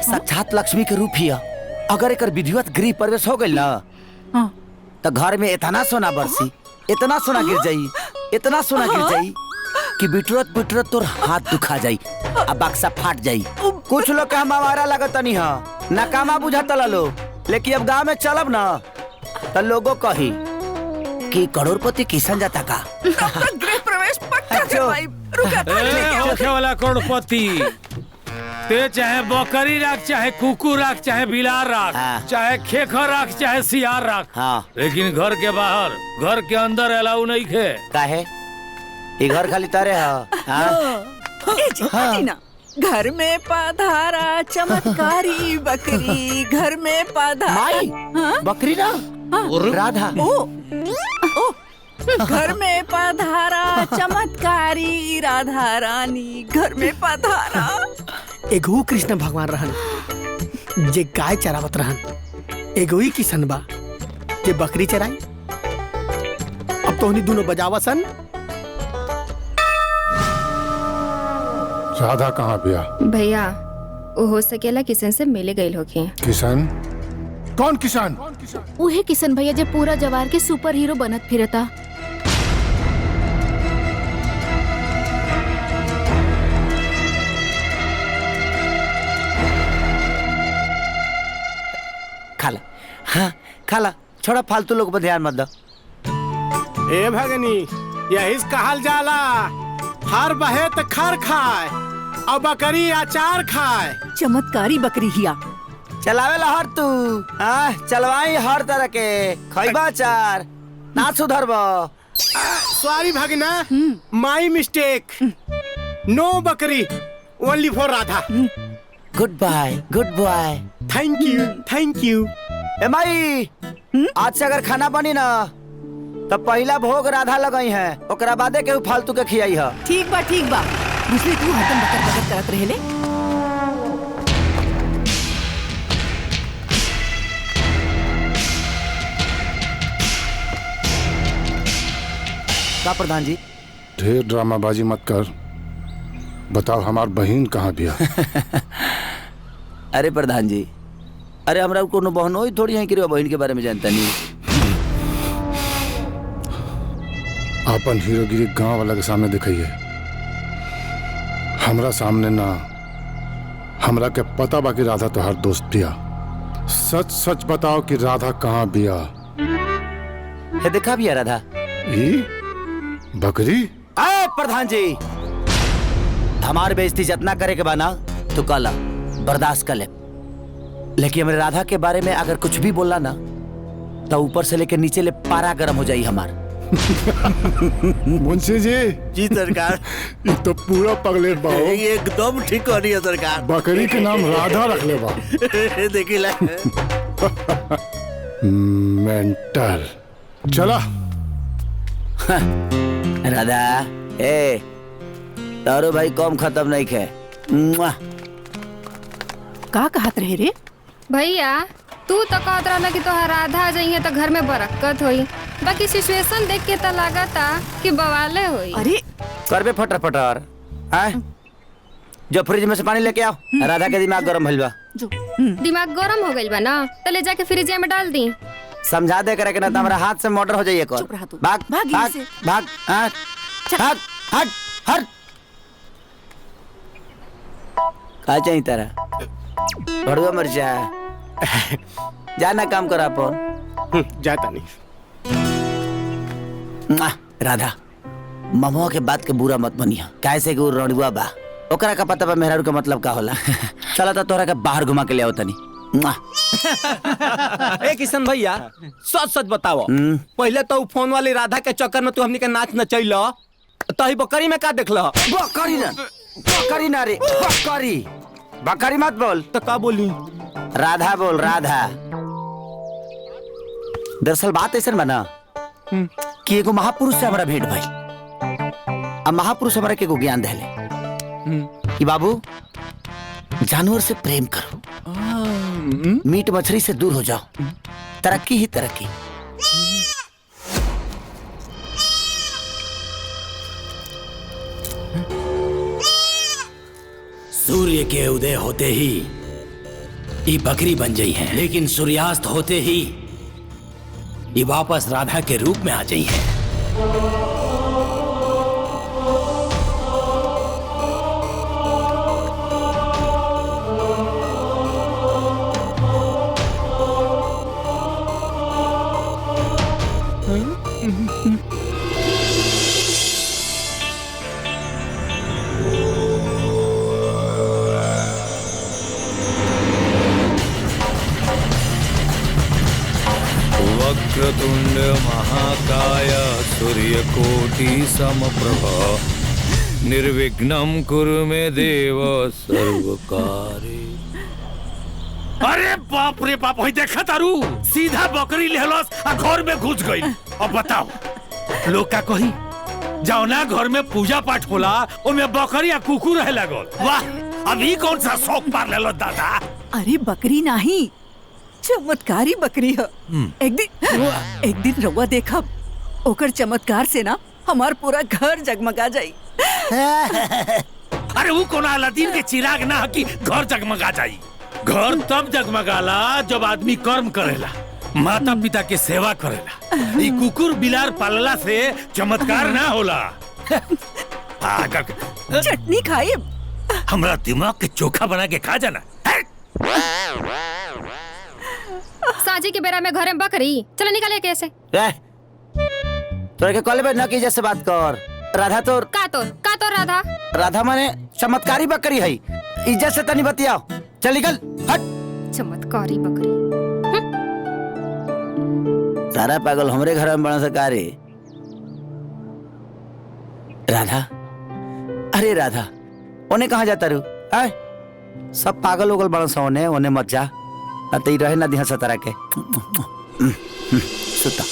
साक्षात लक्ष्मी के रूप हिया। अगर एक विधिवत गृह प्रवेश हो गई ना तो घर में इतना सोना बरसी, इतना सोना गिर जाई, इतना सोना गिर जाई कि बिटरत बिटरत तोर हाथ दुखा जाई, अब बक्सा फाट जाई। कुछ लोग का हमारा लगता नहीं है, नकामा बुझाता लो, लेकिन अब गांव में चलब ना तो लोगों कही कि करोड़पति किसान जाता का। गृह प्रवेश पक्का करवाई। होखे वाला करोड़पति ते चाहे बकरी राख, चाहे कुकुर राख, चाहे बिलार राख, चाहे खेखर राख, चाहे सियार राख, लेकिन घर के बाहर, घर के अंदर अलाउ नहीं खे। काहे? ये घर खाली तारे ना घर में पधारा चमत्कारी बकरी, घर में माई बकरी ना राधा। घर में पधारा चमत्कारी राधा रानी, घर में पधारा। एगो कृष्ण भगवान रहन जे गाय चरावत रहन, एगो ही किशन बा जे बकरी चराई। अब तो दोनों बजावा सन। राधा कहाँ पिया? भैया वो हो सकेला किशन से मिले गई होगी। किशन? कौन किशन? उहे किशन भैया जो पूरा जवार के सुपर हीरो बनत फिरता। खाला, हाँ खाला, छोड़ा फालतू लोग पर ध्यान मत दो। ए भगनी, यही कहल जाला हर बहे त खर खाए और बकरी अचार खाए। चमत्कारी बकरी हिया। चलावे ला हर तू, चलवाई हर तरह के खैबा अचार ना सुधरबो। सॉरी भगना, माई मिस्टेक। नो बकरी, only for Radha. Good bye, good bye. Thank you, thank you. ए माई, आज से अगर खाना बनी ना तो पहला भोग राधा लगाई है, ओकरा बादे के फालतू के खियाई है। ठीक बा, ठीक बा। दूसरी तू हरदम बकर बकर करत रहेले। का प्रधान जी? ढेर ड्रामाबाजी मत कर, बताओ हमार बहन कहाँ बिया? अरे प्रधान जी, अरे हमरा कोनो बहन होई थोड़ी है कि रे बहन के बारे में जानता नहीं। अपन हीरोगिरी गांव वाला के सामने दिखाइए, हमरा सामने ना। हमरा के पता बाकी राधा तोहार दोस्त बिया। सच सच बताओ कि राधा कहाँ बिया? है देखा बिया राधा? बकरी? प्रधान जी, हमारे बेइज्जती जितना करे के बाना तो कला बर्दाश्त कर ले, लेकिन हमारे राधा के बारे में अगर कुछ भी बोला ना तो ऊपर से लेकर नीचे ले पारा गर्म हो जाई हमार। मुंशी जी। जी सरकार। ये तो पूरा पगलेट बा। एकदम ठीक हो रही है सरकार। बकरी के नाम राधा रख ले बा। देखी ला। मेंटल। चला। राधा, ए तारो भाई कम खत्म नहीं खे। का कहत रहे रे? भैया तू तो कहत रहला कि तोहार राधा आ जाइए तो घर में बरकत होई, बाकी सिचुएशन देख के तो लागता कि बवाले होई। अरे करबे फटर फटर। जो फ्रिज में से पानी लेके आओ, राधा के दिमाग गरम भइल बा। दिमाग गरम हो गइल बा ना, तो ले जाके फ्रिज में डाल दी। समझा दे करे के ना तो हमारा हाथ से मोटर हो जाइए। भाग भाग भाग भाग भाग हट हट। का चाहिए तेरा? भड़ुआ मर्चा। जाना काम करा अपन। जाता नहीं। राधा, ममुआ के बात के बुरा मत बनिया, कैसे कि रड़ुआ बा, ओकरा का पता बा मेहरारू का मतलब का होला। चला तो तोरा के बाहर घुमा के ले आओ तनी। ए किशन भैया, सच सच बताओ, पहले तो फोन वाली राधा के चक्कर में तू हमनी के नाच नचैल, तही बकरी में का देखल? बकरी ना, बकरी ना रे, बकरी। बकरी मत बोल। तो का बोली? राधा बोल, राधा। दरअसल बात ऐसा बना कि एगो महापुरुष से हमारा भेंट भाई। अब महापुरुष हमारा के एगो ज्ञान देले कि बाबू जानवर से प्रेम करो, मीट मछली से दूर हो जाओ, तरक्की ही तरक्की। सूर्य के उदय होते ही ये बकरी बन गई है, लेकिन सूर्यास्त होते ही ये वापस राधा के रूप में आ गई है। वक्रतुंड महाकाय सूर्यकोटि समप्रभा निर्विघ्नं कुरु मे देव सर्वकार्ये। अरे बाप रे बाप, होई देखा तारू, सीधा बकरी लेहलस आ घर में घुस गई। अब बताओ लोग का कही? जाओ ना, घर में पूजा पाठ होला, ओमे बकरी आ कुकुर रहे लागल। वाह, अभी कौन सा शौक पार लेलो दादा? अरे बकरी नहीं, चमत्कारी बकरी है। एक दिन रउआ देखब, ओकर चमत्कार से ना हमार पूरा घर जगमगा जाई। अरे वो कौन अलादीन के चिराग ना कि घर जगमगा जाई? घर तब जगमगाला जब आदमी कर्म करेला, माता पिता के सेवा करेला। ये कुकुर बिलार पालला से चमत्कार ना होला। चटनी खाए, हमरा दिमाग के चोखा बना के खा जाना। साजी के बेरा में घर में बकरी, चलो निकले कैसे? तोरे के कॉलेज में न की जैसे बात कर। राधा तो का तो राधा? राधा माने चमत्कारी बकरी है, इज्जत से तनी बतियाओ। चल निकल, हट। चमत्कारी बकरी। सारा पागल हमरे घर में बड़ा सकारी। राधा, अरे राधा, ओने कहाँ जाता रू? आए, सब पागल उगल बड़ा सा, ओने मत जा, अतई रहे ना दिहा सतरा के। सुता।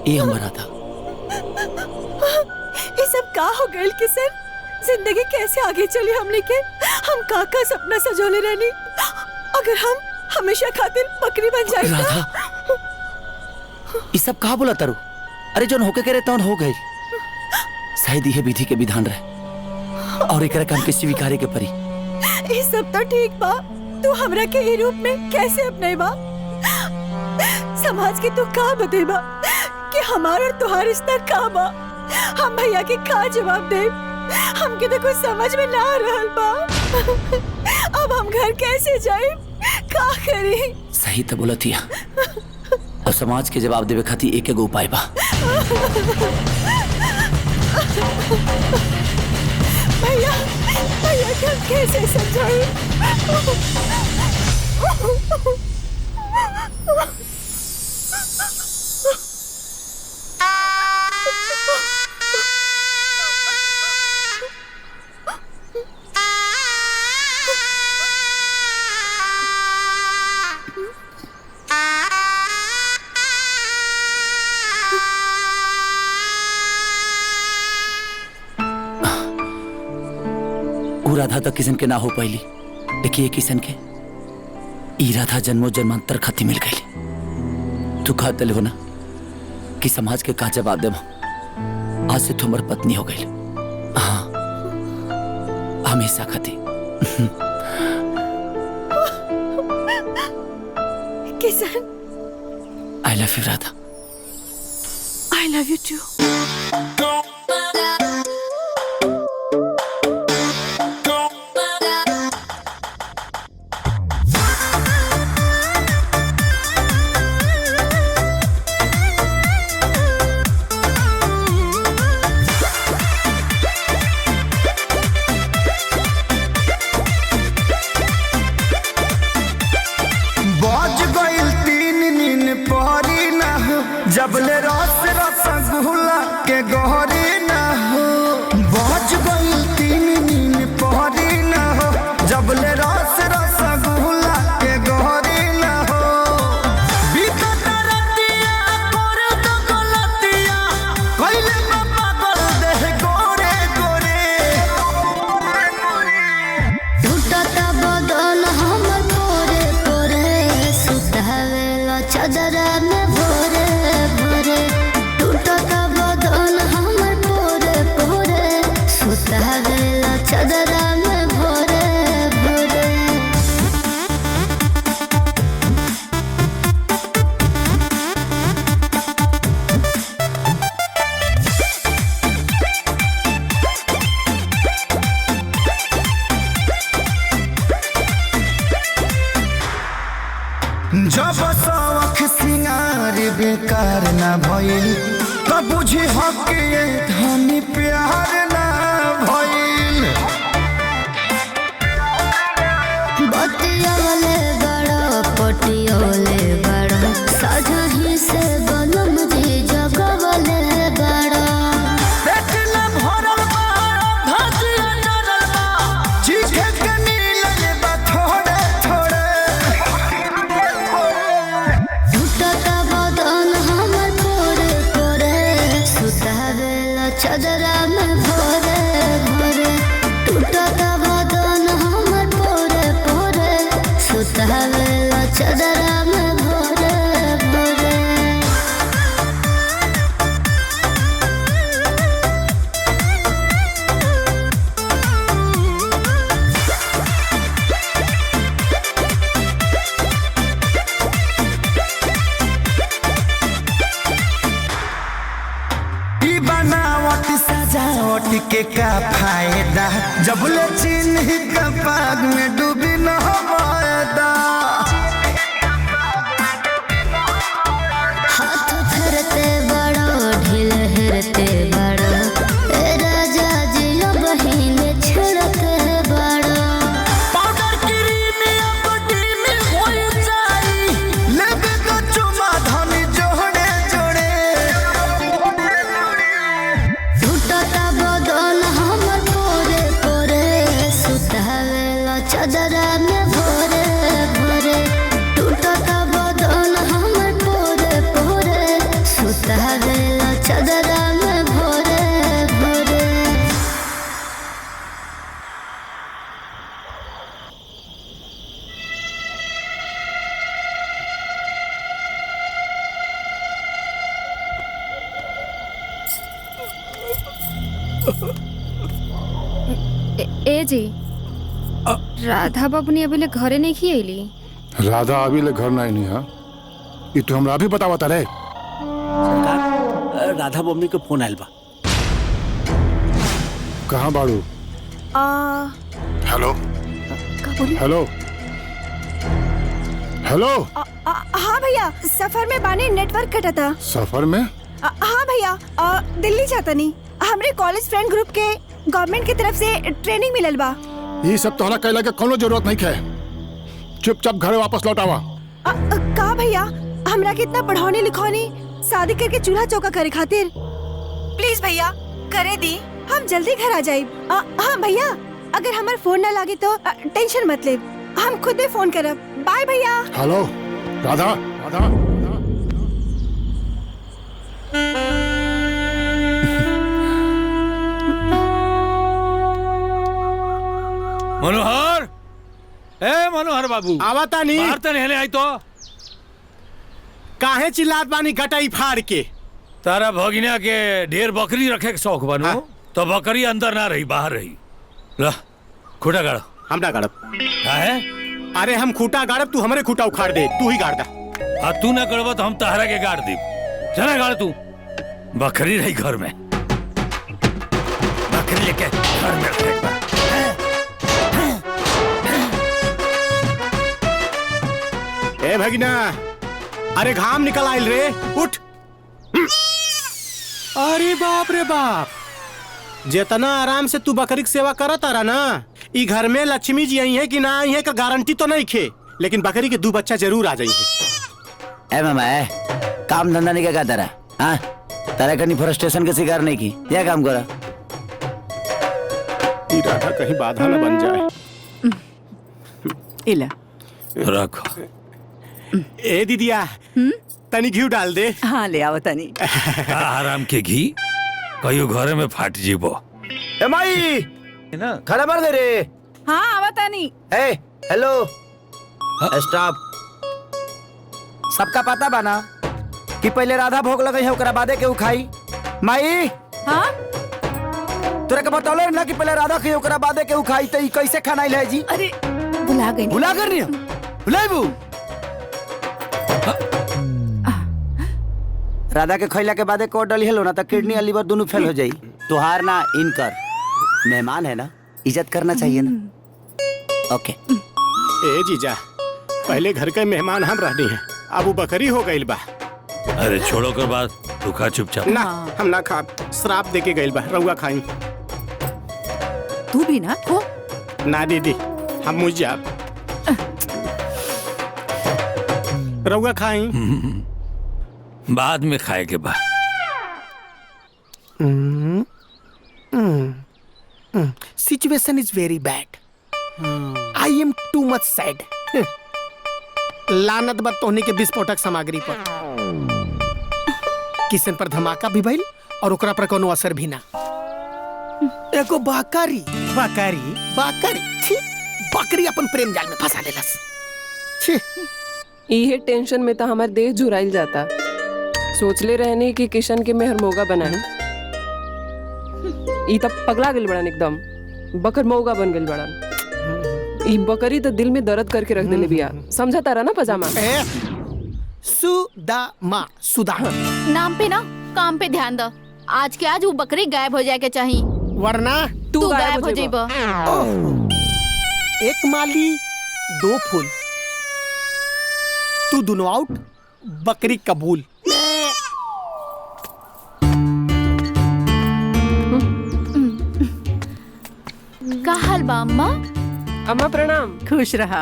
ये हमारा था। ये सब का हो गए किशन? जिंदगी कैसे आगे चली हमने के? हम का सपना सजोले रहनी, अगर हम हमेशा खातिर बकरी बन जाए राधा, ये सब कहा बोला तारू? अरे जो होके करे तो हो गए। शायद ये विधि के विधान रहे और एक काम के स्वीकारे के परी। ये सब तो ठीक बा, तू हमरा के ये रूप में कैसे अपनेबा? समाज के तू का बतेबा कि हमारा और तुम्हारा रिश्ता का बा? हम भैया के का जवाब दे? हमके तो कुछ समझ में ना आ रहल बा। अब हम घर कैसे जाए, का करी? सही तो बोला थिया। और समाज के जवाब देवे खातिर एक एगो उपाय बा। भैया भैया के हम कैसे समझाए? राधा तक किसन के ना हो पाइली, देखिए किसन के ई राधा जन्मों जन्मांतर खाती मिल गई। तू कहते हो ना कि समाज के का जवाब देव, आज से तुम्हारी पत्नी हो गई। हाँ, हमेशा खाती। Kishan, I love you Radha. I love you too. जबले रस रसगुल्ला के गहरी ना हो, बज गई 3 दिन पहरी ना हो। जबले रस रसगुल्ला के गहरी ना हो, बीतत रतिया कर तो गलतिया, कइले पागल देह गोरे गोरे। टूटत बदन हमर पोरे पोरे, सुतावेला चादर में भोरे भोरे। टूटत बदन हमर पोरे पोरे, सुतावेला चादर में भोरे भोरे। जब शौख सिंगार बेकार ना भइल, तब बुझी हक ये धनी प्यार ना भइल। बतियोले बड़ा पटियोले बड़ा, साझही से बनम जी जगवले बड़ा। पेट न भरल बा, भाजिया जरल बा, चीखे के मिलल बा थोड़े थोड़े। टूटत बदन हमर पोरे पोरे, सुतावेला चादर में भोरे भोरे। टूटत बदन हमर पोरे पोरे, सुतावेला चादर में भोरे भोरे। ई बनावट सजावट के का फायदा, जब ले चिन्ह का पाग में डूबी न वायदा। हाथ फेरते बड़ो ढील हेरते बड़ो, ए राजा जी बहिन छिड़के बड़ो। पाउडर क्रीम अपटीन होई जाई, लेबे तो चुमा धनी जोड़े जोड़े। टूटत बदन हमर पोरे पोरे, सुतावेला चादर में भोरे भोरे। ए जी राधा बबनी अभी ले घरे नहीं खियली। राधा अभी ले घर नहीं है ये तो हमरा अभी बतावता रे। सरकार राधा मम्मी के फोन आयल बा। कहाँ बाड़ू? Hello hello hello. हाँ भैया सफर में बाने नेटवर्क कटा था। सफर में? हाँ भैया दिल्ली जाता नहीं हमरे कॉलेज फ्रेंड ग्रुप के गवर्नमेंट की तरफ से ट्रेनिंग मिलल बा। ये सब तोहरा कहला के कोनो जरूरत नहीं है। चुपचाप घरे वापस लौट आवा। का भैया हमरा के इतना पढ़ाने लिखवाने शादी करके चूल्हा चौका करे खातिर प्लीज भैया करे दी हम जल्दी घर आ जाए। हाँ भैया अगर हमारा फोन ना लागे तो टेंशन मत ले हम खुद ही फोन करब। बाय भैया। हेलो राधा राधा। मनोहर ए मनोहर बाबू आवता नहीं बाहर तो नहीं आई तो काहे चिल्लात बानी गटाई फाड़ के। तारा भगिना के ढेर बकरी रखे के शौक बनू तो बकरी अंदर ना रही बाहर रही। ला खूटा गाड़। हम ना गाड़ब। है अरे हम खूटा गाड़ब तू हमरे खूटा उखाड़ दे तू ही गाड़ दा। हाँ तू ना गड़बा तो हम तहरा के गाड़ दी। चला गाड़ तू। बकरी रही घर में बकरी लेके घर में रखे। ए भगिना अरे घाम निकल आइल रे उठ। अरे बाप रे बाप जितना आराम से तू बकरी की सेवा करत आ रहा ना ई घर में लक्ष्मी जी आई है कि ना आई है का गारंटी तो नहीं खे लेकिन बकरी के 2 बच्चा जरूर आ जाएंगे। ए मामा काम धंधा नहीं क्या तेरा? हाँ तेरा कहीं फ्रस्ट्रेशन के शिकार नहीं की क्या काम करा? राधा कहीं बाधा न बन जाए। इला रखो। ए दीदिया तनी घी डाल दे। हाँ ले आओ तनी। आराम के घी कहियो घरे में फाट जीबो। ए माई ना खड़ा मार दे रे। हाँ आवा तनी। ए हेलो स्टॉप। सबका पता बना कि पहले राधा भोग लगे है ओकरा बादे के उखाई। माई हाँ तोरा के बतौले ना कि पहले राधा के ओकरा बादे के उखाई त ई कैसे खाना है जी? अरे भुला गई। भुला कर नहीं भुलाइबू। राधा के खैला के बाद कोट डली हेलो ना तो किडनी और लिवर दोनों फेल हो जाई। तुहार ना इनकर मेहमान है ना इज्जत करना चाहिए ना। ओके ए जीजा पहले घर के मेहमान हम रहनी है अब वो बकरी हो गई बा। अरे छोड़ो कर बात तू खा चुपचाप। ना हम ना खा श्राप दे के गई बा रउआ खाई। तू भी ना खो। ना दीदी हम मुझ जा रउआ खाई। बाद में खाए के बाद। Situation is very bad. I am too much sad. लानत बद तोहनी के विस्फोटक सामग्री पर किसन पर धमाका भी भइल और ओकरा पर कोनो असर भी ना। एगो बकरी बकरी बकरी छी बकरी अपन प्रेम जाल में फंसा लेलस। छी इहे टेंशन में तो हमार देह झुराइल जाता। सोचले रहने कि किशन के मेहर मोगा बनाए ई तब पगला गेल बड़न एकदम बकर मौगा बन गेल बड़न। ई बकरी तो दिल में दर्द करके रख देले बिया। समझा तारा ना पजामा। सुदामा सुदा नाम पे ना काम पे ध्यान दो। आज के आज वो बकरी गायब हो जाए के चाहिए वरना तू गायब हो जाइबो। एक माली 2 फूल तू दोनों आउट बकरी कबूल। का हाल बा अम्मा? अम्मा प्रणाम। खुश रहा।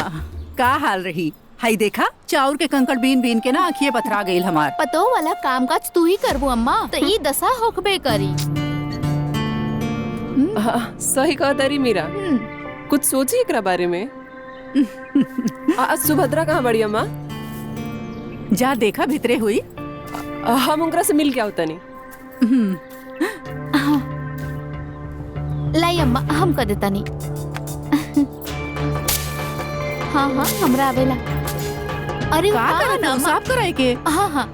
का हाल रही? हाई देखा चाउर के कंकड़ बीन बीन के ना आँखिए पथरा गई हमार। पतो वाला काम काज तू ही करबो अम्मा तो ई दशा होकबे करी। सही कहा तारी मीरा। कुछ सोची एकरा बारे में। आज सुभद्रा कहाँ बड़ी अम्मा? जा देखा भितरे हुई। हम उनकरा से मिल के आवता नहीं। लाई अम्मा हम कर देता नहीं। हाँ हाँ हमरा आवेला। अरे का हाँ, करत ना, हो? साफ कराए के? हाँ हाँ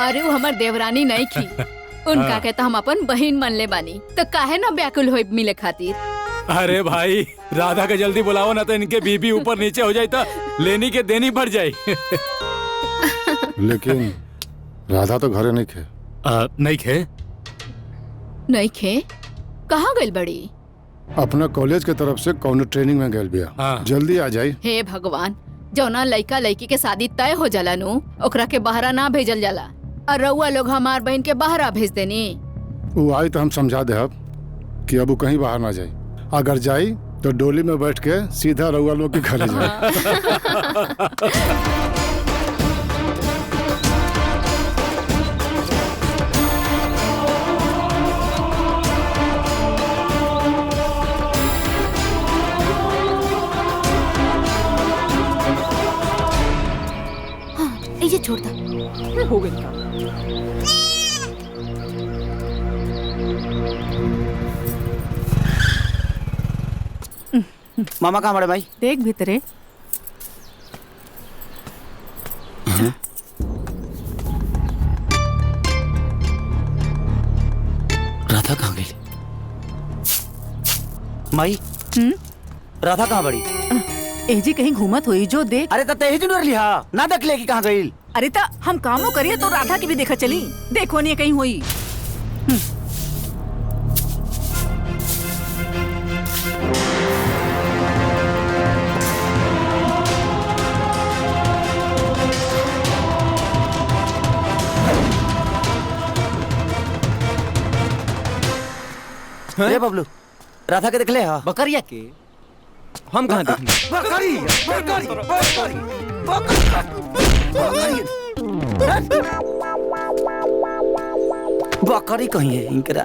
अरे वो हमार देवरानी नहीं की उनका के तो हम अपन बहन मन ले बानी तो काहे ना व्याकुल होई मिले खातिर। अरे भाई राधा के जल्दी बुलाओ ना तो इनके बीबी ऊपर नीचे हो जाए तो लेनी के देनी बढ़ जाए। लेकिन राधा तो घरे नहीं खे। नहीं खे कहाँ गइल बड़ी? अपना कॉलेज के तरफ से कौनो ट्रेनिंग में गए बिया। जल्दी आ जाई। हे भगवान, जौना लड़का लड़की के शादी तय हो जाला नु ओकरा के बहरा ना भेजल जाला और रउआ लोग हमार बहन के बहरा भेज देनी। वो आई तो हम समझा दे कि अब वो कहीं बाहर ना जाए। अगर जाई तो डोली में बैठ के सीधा रउआ लोग के घरे जाए। ये छोड़ दो। हो गई। मामा कहाँ बड़े भाई? देख भीतरे। राधा कहाँ गई? माई राधा कहाँ बड़ी? एजी कहीं घूमत हुई जो देख। अरे तो तेजी नर लिहा ना देख ले कि कहाँ गई। अरे ता हम कामों करिए तो राधा की भी देखा चली। देखो नहीं कहीं हुई। ए बबलू राधा के देख ले। हाँ बकरिया के हम कहाँ देखें? बकरी बकरी बकरी बकरी कहीं है इनकरा।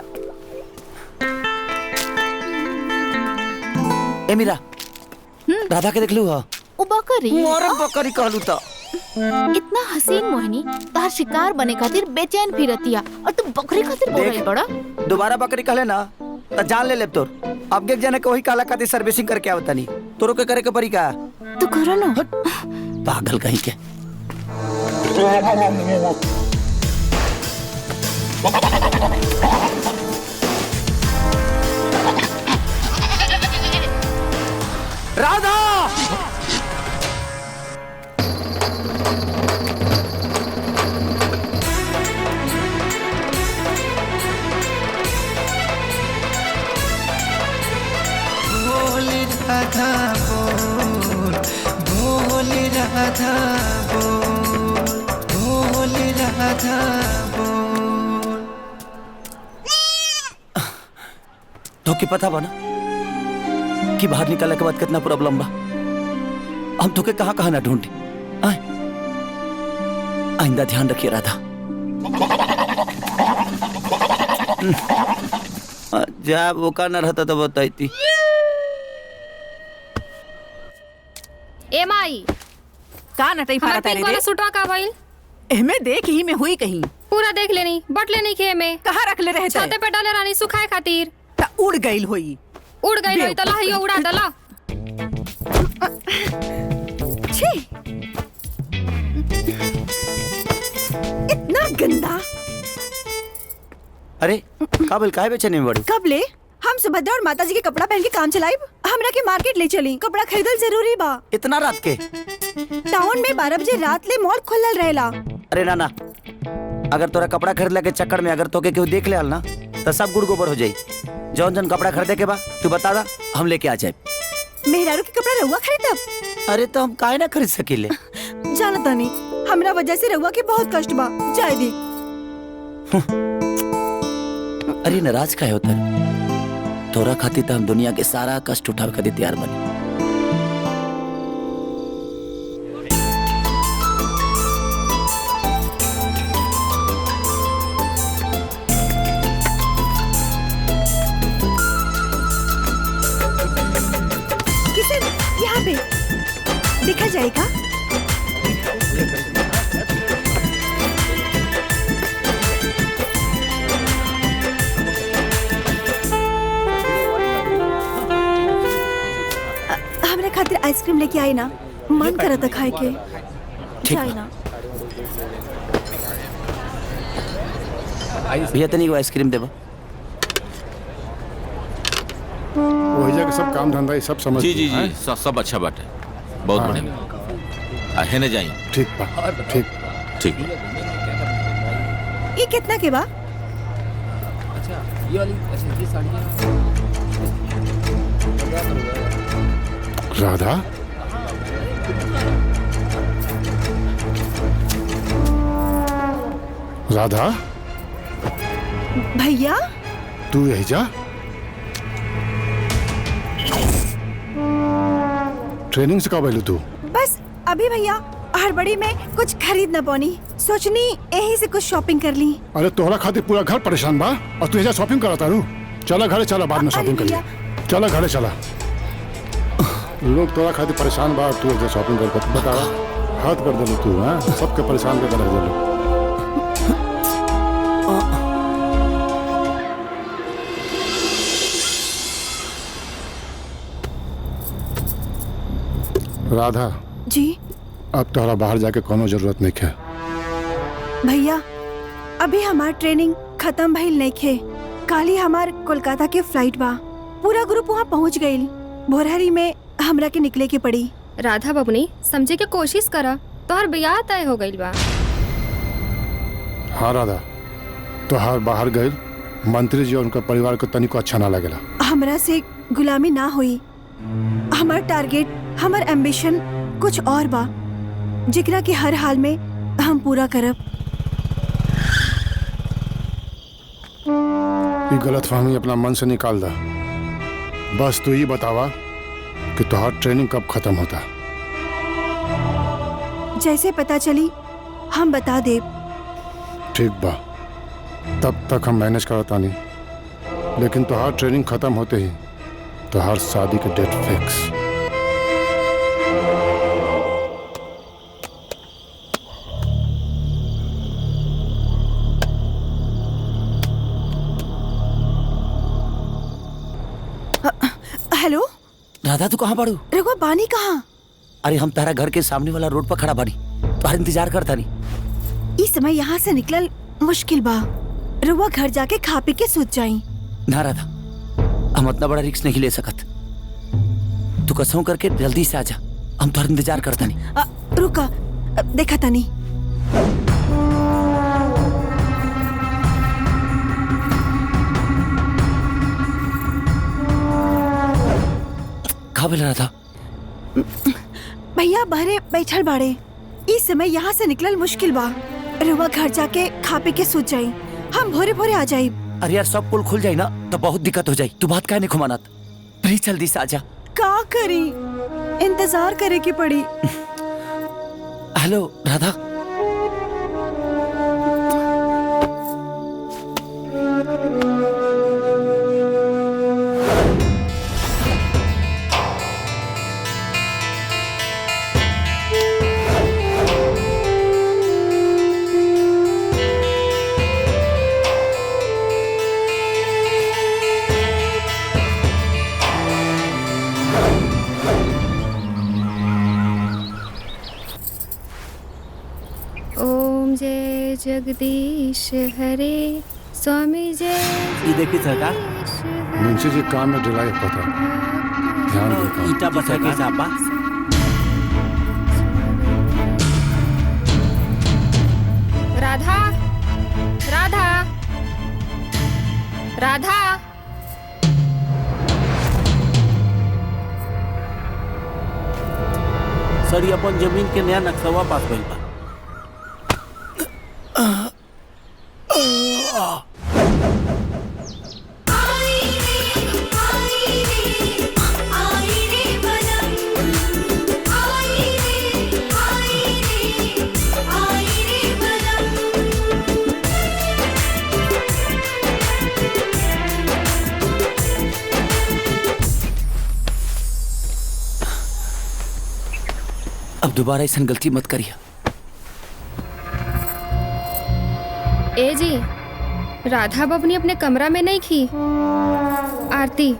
ए मीरा राधा के देख लू। हाँ ओ बकरी मोर बकरी कहलू तो। इतना हसीन मोहिनी तार शिकार बने खातिर बेचैन फिरतिया और तू बकरी खातिर बोल रही बड़ा। दोबारा बकरी कहले ना तो जान ले तोर। अब एक जने को वही काला खातिर सर्विसिंग करके आवता नहीं तोरो के करे के परी का। तू करो ना। पागल कहीं के। राधा राधा बोल बोल राधा बोल राधा बोल। तो की पता बना कि बाहर निकलने के बाद कितना प्रॉब्लम बा। हम तो के कहाँ कहाँ ना ढूंढी। आइंदा ध्यान रखिए राधा। जब वो का ना रहता तो बताई। ए माई का नटई फारा तारे रे? सुटवा का भइल? एमे देख ही में हुई कहीं। पूरा देख लेनी बट लेनी खे में। कहाँ रख ले रहे? छाते पे डाले रानी सुखाए खातिर। ता उड़ गइल होई। उड़ गइल होई तो लहियो उड़ा दला। छी इतना गंदा। अरे काबिल काहे बेचने में बड़ी? कब ले हम सुभद्रा और माताजी के कपड़ा पहन के काम चलाइब। हमरा के मार्केट ले चली। कपड़ा खरीदल जरूरी बा। इतना रात के? टाउन में 12 बजे रात ले मॉल खुलल रहेला। अरे नाना अगर तोरा कपड़ा खरीदला के चक्कर में अगर तोके केहू देख ले आल ना तो सब गुड़ गोबर हो जाई। जौन जौन कपड़ा खरीदे के बा तू बता दा हम लेके आ जाए। मेहरारू के कपड़ा रहुआ खरीदब? अरे तो हम काहे ना खरीद सकीले। जानत नहीं हमरा वजह से रहुआ के बहुत कष्ट बा। जाए दी। अरे नाराज काहे होता? तोरा खातिर तो हम दुनिया के सारा कष्ट उठावे खातिर तैयार बनी। किशन यहाँ पे देखा जाएगा। हमरा खातिर आइसक्रीम लेके आई ना। मन करता खाए के। जाए ना। भैया तनी को आइसक्रीम देबा। वही जगह सब काम धंधा ये सब समझ जी जी हैं? जी सब अच्छा बात है, बहुत हाँ। बढ़िया। है न जाइए। ठीक बा, ठीक ठीक। ये कितना के बा? ये वाली ये साड़ियाँ राधा राधा भैया तू यही जा। ट्रेनिंग से कब आयलू तू? बस अभी भैया हड़बड़ी में कुछ खरीद न पानी, सोचनी यही से कुछ शॉपिंग कर ली। अरे तोहरा खातिर पूरा घर परेशान बा और तू यहाँ शॉपिंग कराता रू। चला घरे चला, बाद में शॉपिंग करिए। चला घरे चला, लोग तोरा खातिर परेशान बा, तू यहाँ शॉपिंग कर बता हाथ कर दे तू। हाँ सबके परेशान कर रख दे। राधा जी अब तोहरा बाहर जाके कोनो जरूरत नहीं है। भैया अभी हमार ट्रेनिंग खत्म भइल नहीं खे। कल ही हमार कोलकाता के फ्लाइट बा, पूरा ग्रुप वहाँ पहुँच गइल। भोरहरी में हमरा के निकले के पड़ी। राधा बबनी समझे के कोशिश करा, तोहर ब्याह तय हो गइल बा। हाँ राधा, तोहार बाहर गए मंत्री जी और उनका परिवार को तनिको अच्छा ना लगेला। हमरा से गुलामी ना हुई। हमार टारगेट, हमार एम्बिशन कुछ और बा, जिकरा के हर हाल में हम पूरा करब। ये गलतफहमी अपना मन से निकाल दा। बस तू ये बतावा कि तोहार ट्रेनिंग कब खत्म होता। जैसे पता चली हम बता देब। ठीक बा, तब तक हम मैनेज करता नहीं, लेकिन तोहार ट्रेनिंग खत्म होते ही तोहार शादी का डेट फिक्स। हेलो राधा तू कहाँ पड़ू? रुको, बानी कहाँ? अरे हम तारा घर के सामने वाला रोड पर खड़ा बाड़ी, तुम्हारा इंतजार करता नहीं। इस समय यहाँ से निकलल मुश्किल बा। रुआ घर जाके खा पी के सूत जाई। ना राधा, हम इतना बड़ा रिस्क नहीं ले सकत। तू कसम करके जल्दी से आजा, हम तुम्हारा इंतजार करता नहीं। रुका, देखा तनी। कहाँ बोल रहा था? भैया बहरे बैठल बाड़े। इस समय यहाँ से निकलल मुश्किल बा। रुआ घर जाके खा पी के सूत जाई, हम भोरे भोरे आ जाई। अरे यार सब पुल खुल जाए ना तो बहुत दिक्कत हो जाए। तू बात काहे नहीं घुमानत? प्लीज जल्दी से आजा। का करी, इंतजार करे की पड़ी। हेलो राधा, जगदीश हरे स्वामी जय। ये देखिए सरकार, मुंशी जी काम में ढिलाई पता, ध्यान दे। ईटा बसा के सापा। राधा, राधा, राधा। सर ये अपन जमीन के नया नक्शा पास भइल बा। अब दोबारा ऐसा गलती मत करिए। ए जी, राधा बबनी अपने कमरा में नहीं खी। आरती,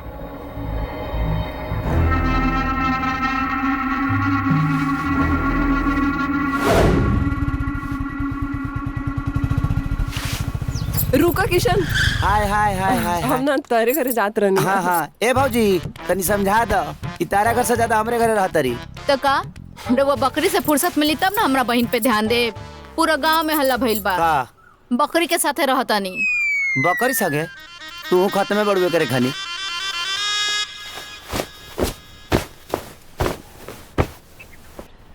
रुका किशन। हाय हाय हाय हाय हम ना तारे घरे जात रहनी। हाँ हाँ ए भौजी तनी समझा दो कि तारा घर से ज्यादा हमरे घरे रहता रही। तो का वो बकरी से फुर्सत मिली तब ना हमरा बहन पे ध्यान दे। पूरा गांव में हल्ला भइल बा। बकरी के साथे रहता नहीं। बकरी सगे तू खत्म बड़वे करे खानी।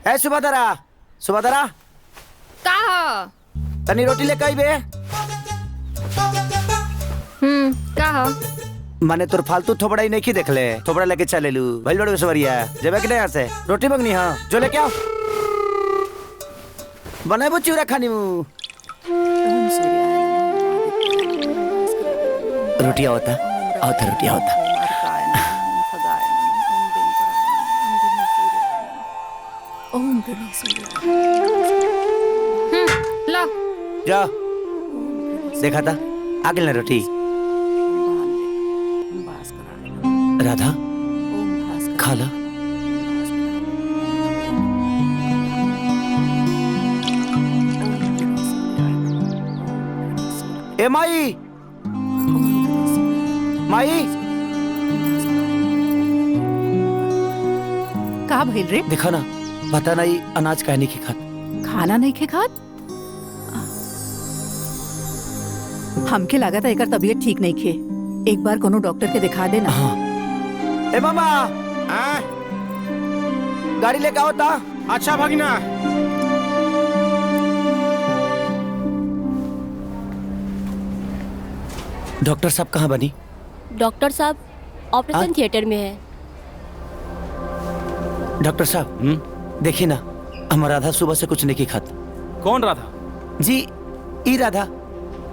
ए सुभद्रा सुभद्रा का हो? तनी रोटी ले कई बे। का हो? माने तोर फालतू थोबड़ा ही नहीं देख ले। थोबड़ा लेके चले लू भाई बड़वे सवरिया जेबे कि नहीं यहाँ से रोटी मंगनी। हाँ जो लेके आओ बनाबो चिवड़ा खानी मु। रोटी आवता रोटी आवता। लो जा देखा था आगे ना रोटी। राधा खा ला। ए माई माई का भइल रे? देखा ना पता नहीं अनाज काहे नहीं खात। खाना नहीं खे खात? हमके लागत है एकर तबीयत ठीक नहीं खे। एक बार कोनो डॉक्टर के दिखा देना। ए मामा गाड़ी लेके आओ ता। अच्छा भगना। डॉक्टर साहब कहाँ बनी? डॉक्टर साहब ऑपरेशन थिएटर में है। डॉक्टर साहब देखिए ना हम राधा सुबह से कुछ नहीं की खात। कौन राधा? जी ई राधा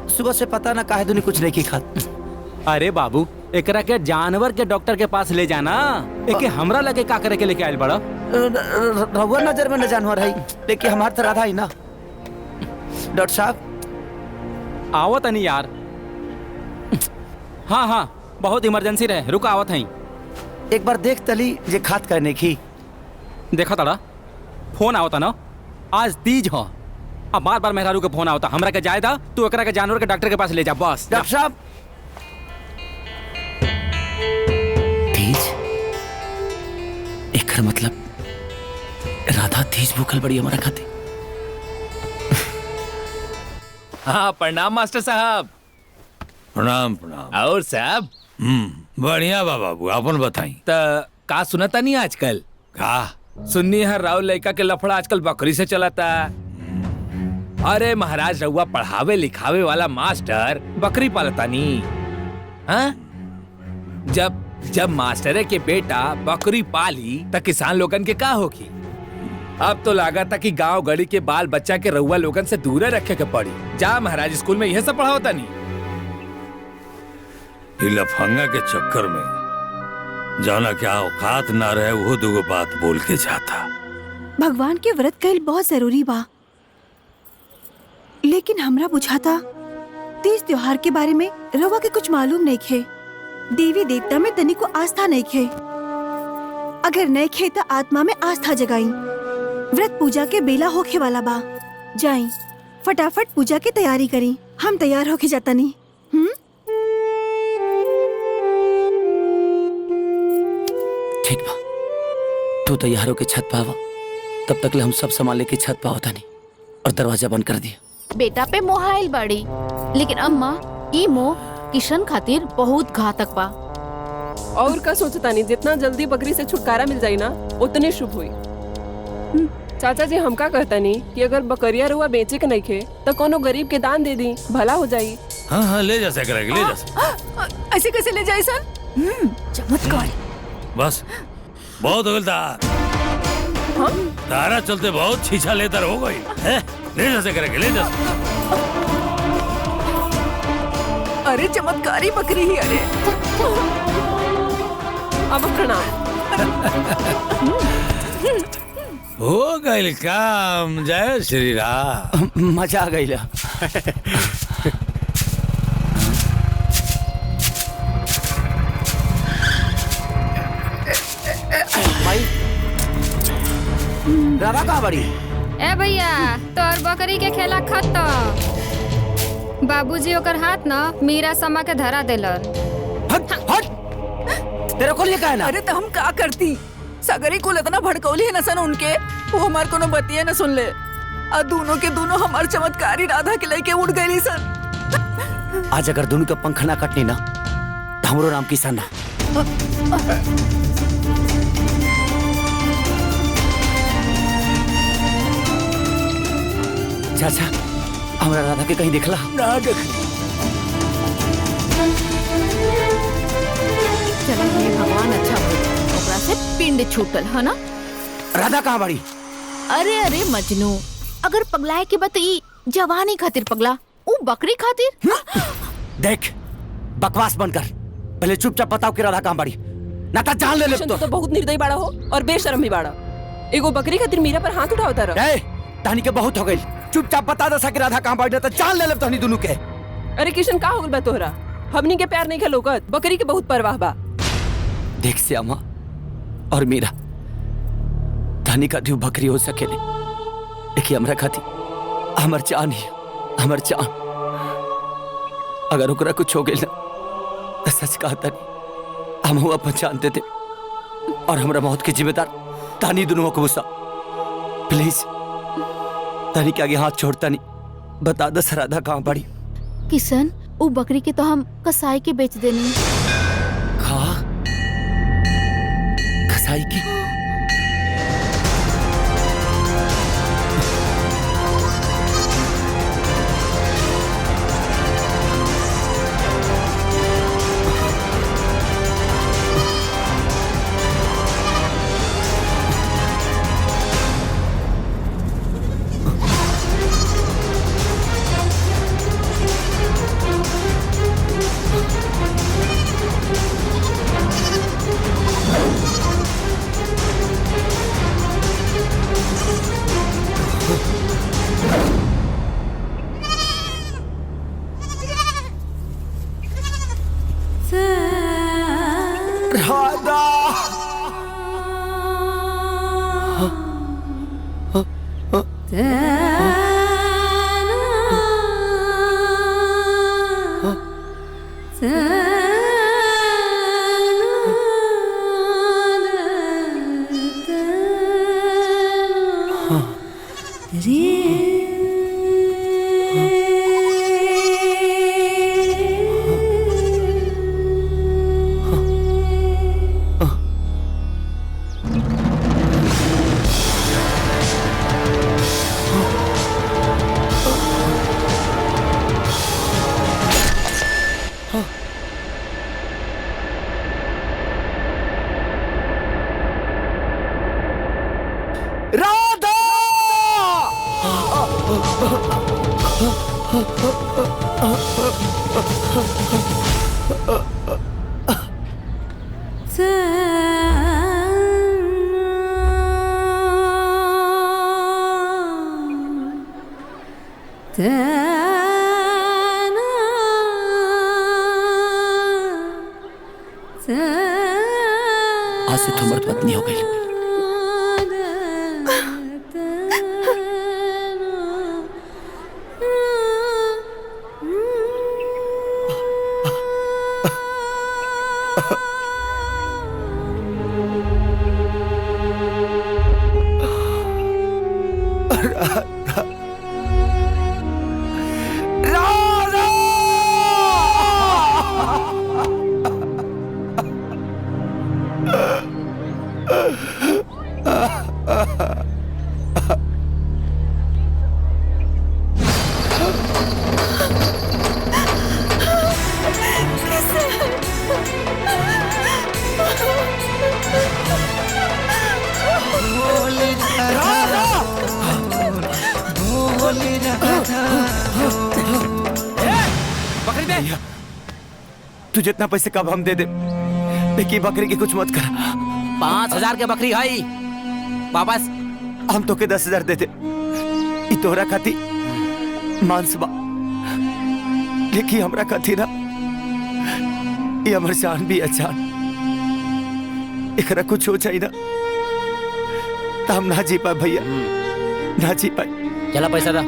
सुबह से पता ना काहे दुनी कुछ नहीं की खात। अरे बाबू एकरा के जानवर के डॉक्टर के पास ले जाना। एके हमरा लगे का करे के लेके आइल बड़ा। रहुआ नजर में न जानवर है लेकिन हमार तो राधा ही ना। डॉक्टर साहब आवत नहीं यार। हाँ हाँ बहुत इमरजेंसी रहे रुक आवत है। एक बार देख तली जे खात करने की। देखा तड़ा फोन आवता ना आज तीज हो। अब बार बार मेहरारू के फोन आवता हमरा के जायदा तू एकरा के जानवर के डॉक्टर के पास ले जा बस। डॉक्टर साहब तीज एकर मतलब राधा तीज भूखल बड़ी हमारा खाती। हाँ प्रणाम मास्टर साहब। प्रणाम प्रणाम। और साहब बढ़िया बा बाबू अपन बताई। त का सुनता नहीं आजकल? का सुन्नी है राव लड़का के लफड़ा आजकल बकरी से चलाता। अरे महाराज रउआ पढ़ावे लिखावे वाला मास्टर बकरी पालता नहीं। हाँ? जब मास्टरे के बेटा बकरी पाली त किसान लोगन के का होगी? अब तो लगा था कि गांव गड़ी के बाल बच्चा के रउआ लोगन से दूर रखे के पड़ी। जा महाराज स्कूल में यह सब पढ़ाओता नहीं। लफंगा के चक्कर में जाना क्या औकात ना रहे वो दुगो बात बोल के जाता। भगवान के व्रत कईल बहुत जरूरी बा लेकिन हमरा बुझाता तीज त्योहार के बारे में रवा के कुछ मालूम नहीं खे। देवी देवता में तनी को आस्था नहीं खे। अगर नहीं खे तो आत्मा में आस्था जगाई। व्रत पूजा के बेला होखे वाला बा। जाई फटाफट पूजा की तैयारी करी। हम तैयार होके जाता नहीं। ठीक बा तू तैयार होके छत पे आवा। तब तक ले हम सब सामान लेके छत पे होता नहीं और दरवाजा बंद कर दिया। बेटा पे मोहाइल बाड़ी लेकिन अम्मा ई मोह किशन खातिर बहुत घातक बा। और का सोचता नहीं जितना जल्दी बकरी से छुटकारा मिल जाए ना उतने शुभ हुई। चाचा जी हम का कहता नहीं कि अगर बकरिया रुआ बेचे के नहीं खे तो कोनो गरीब के दान दे दी भला हो जाई। हाँ हाँ ले जा सकेगा ले जा। ऐसे कैसे ले जाए सन? चमत्कार। बस बहुत हो गया तारा चलते बहुत छीछा लेतर हो गई है। ले जा सकेगा ले जा। अरे चमत्कारी बकरी ही। अरे अब प्रणाम। हो गई काम। जय श्री राम। मजा आ गई। राधा कहाँ बड़ी? ए भैया तोर बकरी के खेला खत्म। बाबूजी ओकर हाथ ना मीरा समा के धरा देलन। तेरे को लिए का है ना? अरे तो हम का करती? सगरी को इतना भड़कौली है न सन उनके, वो हमार कोनो बतिया न सुन ले। और दोनों के दोनों हमार चमत्कारी राधा के लेके उड़ गई सन। आज अगर दोनों का पंख ना कटनी ना तो हमरो नाम किसान ना। चाचा हमारा राधा के कहीं देखला ना? देख चलो हे भगवान अच्छा हो ओकरा से पिंड छूटल है ना। राधा कहाँ बड़ी? अरे अरे मजनू, अगर पगलाए के बत ई जवानी खातिर पगला, ऊ बकरी खातिर। देख बकवास बंद कर, पहले चुपचाप बताओ कि राधा कहाँ बड़ी, ना तो जान ले ले। तो बहुत निर्दयी बाड़ा हो और बेशर्म भी बाड़ा। एगो बकरी खातिर मीरा पर हाथ उठावता रहा। तहनी के बहुत हो गई, चुपचाप बता दे कि राधा कहाँ बड़ी, तो जान ले ले तहनी दोनों के। अरे किशन का हो गल बा तोहरा? हमनी के प्यार नहीं खेलोकत, बकरी के बहुत परवाह बा। देख श्यामा और मीरा, तहनी का दियो बकरी हो सकेले, देखिए हमरा खाती हमर जान ही हमर जान। अगर ओकरा कुछ हो गई ना तो सच कहता नहीं, हम हुआ पहचान देते और हमरा मौत के जिम्मेदार तानी दोनों को गुस्सा। प्लीज तानी के आगे हाथ छोड़ता नहीं, बता दस राधा कहाँ पड़ी। किशन ऊ बकरी के तो हम कसाई के बेच देनी। कसाई की? आज से तुम मर्द पत्नी हो गई। तू जितना पैसे कब हम दे दे, लेकिन बकरी की कुछ मत कर। 5000 के बकरी है वापस। हम तो के 10,000 देते, तोहरा खाती मांस बा, लेकिन हमरा खाती ना ये हमर जान भी अचान। एकरा कुछ हो जाए ना तो हम ना जी पाए भैया, ना जी पाए। चला पैसा दा।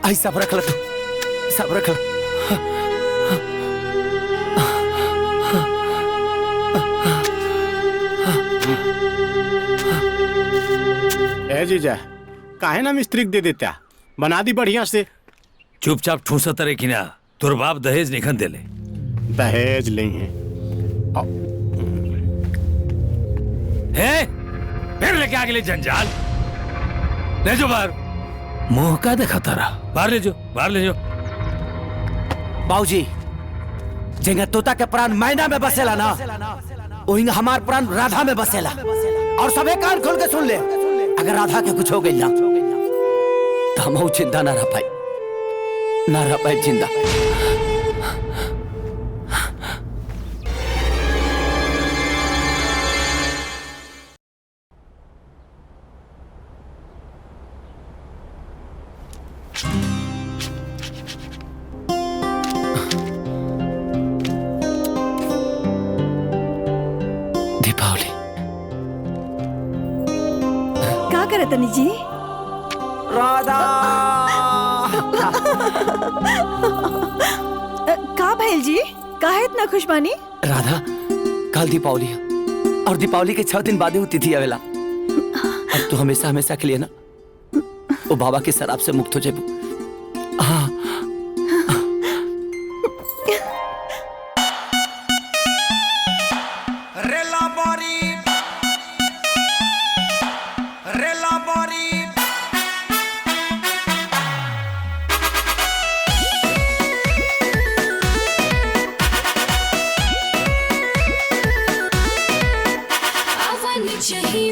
आई सब रख ला तू, सब रख ला। ए जीजा, काहे ना मिस्त्री दे देता, बना दी बढ़िया से। चुपचाप ठूसा तरे की ना, तोर बाप दहेज निखन देले। दहेज नहीं है। फिर लेके आ गए जंजाल। ले जो बाहर। मुंह का देखा तारा। बाहर ले जो, बाहर ले जो। बाबूजी, जेंगा तोता के प्राण मैना में बसेला ना, ओहिंगा हमार प्राण राधा में बसेला। और सबे कान खोल के सुन ले, अगर राधा के कुछ हो गई ना तो हम चिंता ना रह पाई, ना रह पाई जिंदा। दीपावली का करे तनी जी? राधा का भैल जी, काहे इतना खुश बानी? राधा, कल दीपावली है और दीपावली के 6 दिन बाद ही तिथि आवेला। अब तू हमेशा हमेशा के लिए ना वो बाबा के शराब से मुक्त हो जाबू। हाँ,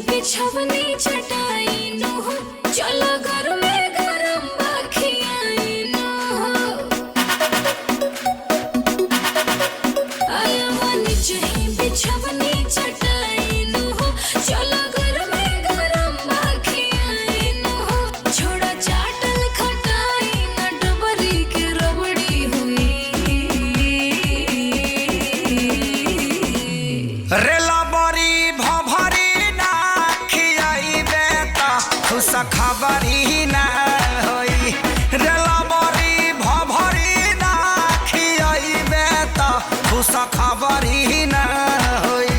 बिछवनी चटाई नो हो, चलो घर में गरम बाखियाई नो हो। आयावानी चाहिए बिछवनी चटाई नो हो, चलो घर में गरम बाखियाई नो हो। छोड़ा चाटल खटाई न डबरी के रबड़ी हुई। रेला बड़ी भभरी खबरी ना होई। रेला बड़ी भभरी ना खियाइबे त खुश खबरी ना होई।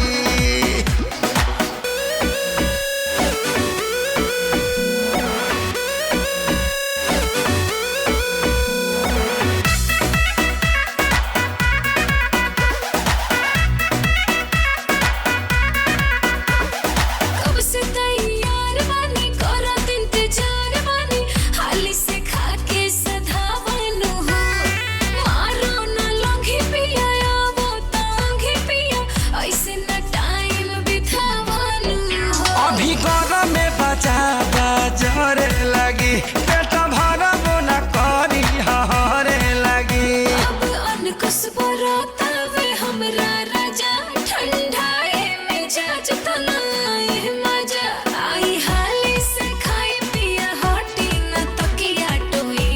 कब से तैयार बानी करत इंतजार बानी, हाली से खाके सधावनु हो। मारो न लंघी पिया आवो तांघी पिया, ऐसे न टाइम बितावनु हो। अभी गरम में बजा बजरे लगी, पेट भरबो न करी हरे लगी। अब अनकुस बरतावे हमरा राजा, ठंडाए मिजाज तनाए मजा। आई हाली से खाई पिया हटी न तकिया टोई।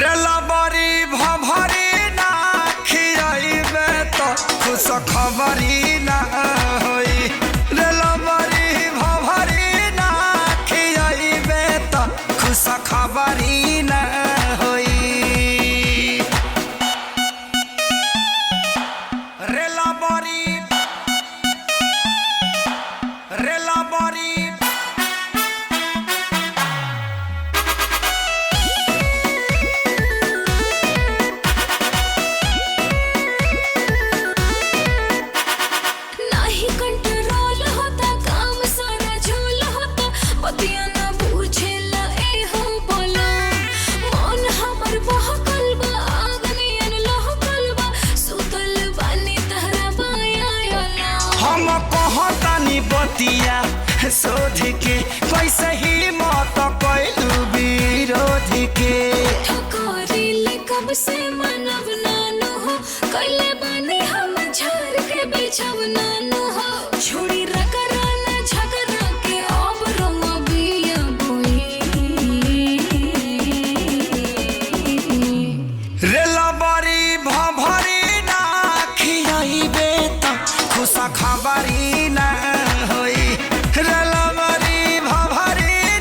रेला बड़ी भभरी ना खियाइबे त खुश खबरी ना होई। रेला बड़ी भभरी ना खियाइबे त खुश खबरी ना होई। रेला बड़ी नाही कंट्रोल होता, काम सारा झोल होता। पतिया न पूछेला ए हो बोला, मन हमर बहकल बा, आगनियन लहकल बा। सुतल बानी तहरा बाया हम कहतानी बतिया शोध के, कैसे ही मत कैलू विरोध के। ठकोरीले कब से मनव नानो हो, कैले बानी हम झार के बिछव नानो हो। छोड़ी रगरा न झगड़ा के अब रंग बिया बोई। रेला बड़ी भभरी ना खियाइबे त खुश खबरी ना होई। रेला बड़ी भभरी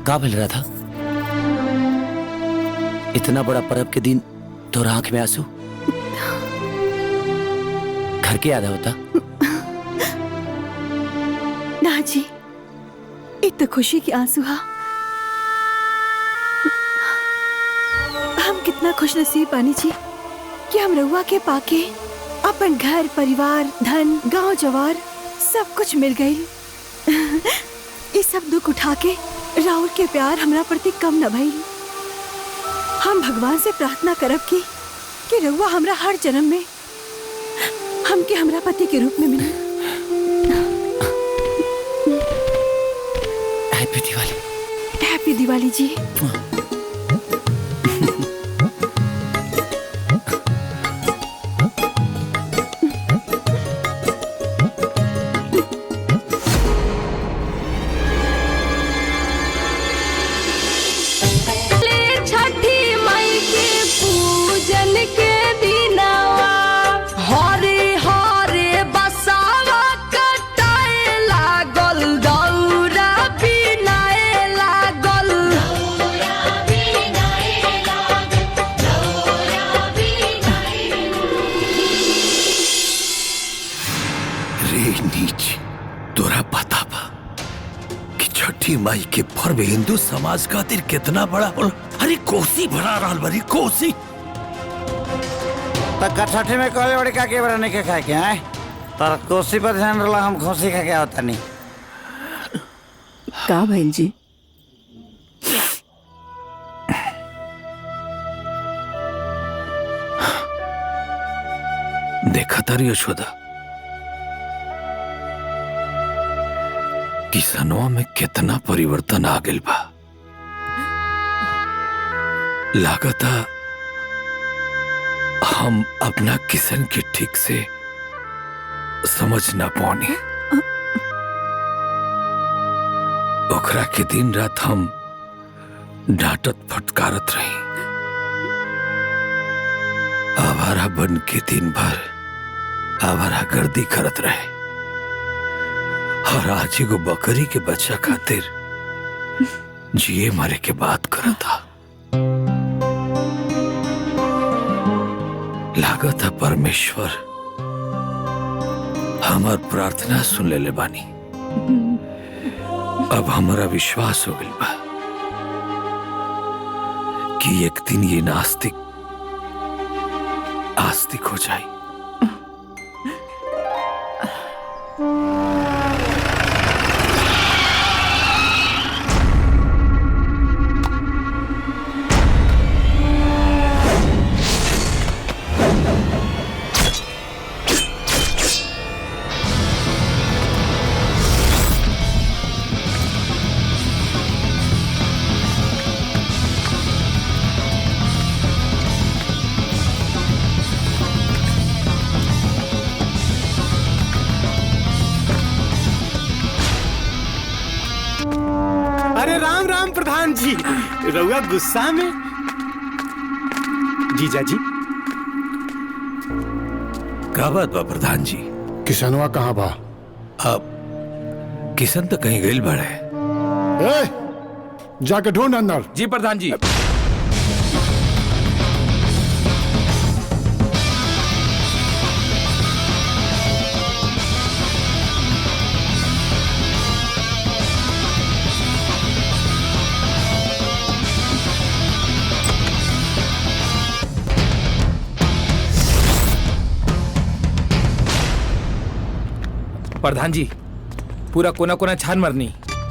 का मिल रहा था? इतना बड़ा पर्व के दिन तो आंख में आंसू, घर के याद होता? ना जी, इतना खुशी की आंसू हा। हम कितना खुश नसीब बानी जी कि हम रउआ के पाके अपन घर परिवार धन गांव जवार सब कुछ मिल गई। इस सब दुख उठा के राहुल के प्यार हमरा प्रति कम न भइल। हम भगवान से प्रार्थना करब कि रउआ हमरा हर जन्म में हमके हमरा पति के रूप में मिले। हैप्पी दिवाली। हैप्पी दिवाली जी। माई के पर्व हिंदू समाज खातिर कितना बड़ा होला। अरे कोसी भरा रहल बड़ी कोसी। छठी में कहले बड़ी का के बड़ा नहीं के खाए के हैं? तर कोसी पर ध्यान रला, हम खोसी खा के होता नहीं। का भइल जी? देखा तारी यशोदा, किसनवा में कितना परिवर्तन आ गइल बा। लागता हम अपना किसन के ठीक से समझ ना पानी। ओकरा के दिन रात हम डांटत फटकारत रही। आवारा बन के दिन भर आवारा गर्दी करत रहे और आज एगो बकरी के बच्चा खातिर जिए मरे के बात करता। लागत है परमेश्वर हमार प्रार्थना सुन ले बानी। अब हमारा विश्वास हो गइल बा कि एक दिन ये नास्तिक आस्तिक हो जाए। अरे राम राम प्रधान जी, रउआ गुस्सा में? जीजा जी का बात बा प्रधान जी? किसनवा कहाँ बा? अब किसन तो कहीं गइल बाड़े। जाके ढूंढ अंदर। जी प्रधान जी। प्रधान जी पूरा कोना कोना छान मरनी,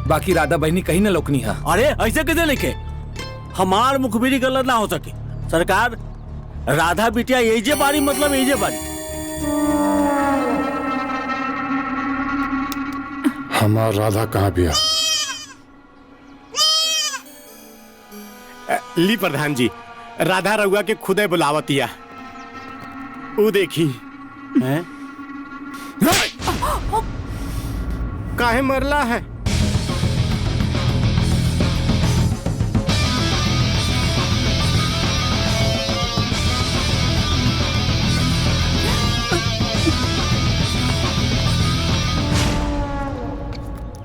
बाकी राधा बहनी कहीं न लोकनी है। अरे ऐसे कैसे लिखे? हमार मुखबिरी गलत ना हो सके सरकार। राधा बिटिया यही बारी मतलब यही बारी। हमार राधा कहाँ बिया? ली प्रधान जी, राधा रउआ के खुदे बुलावतिया। वो देखी हैं? काहे मरला है?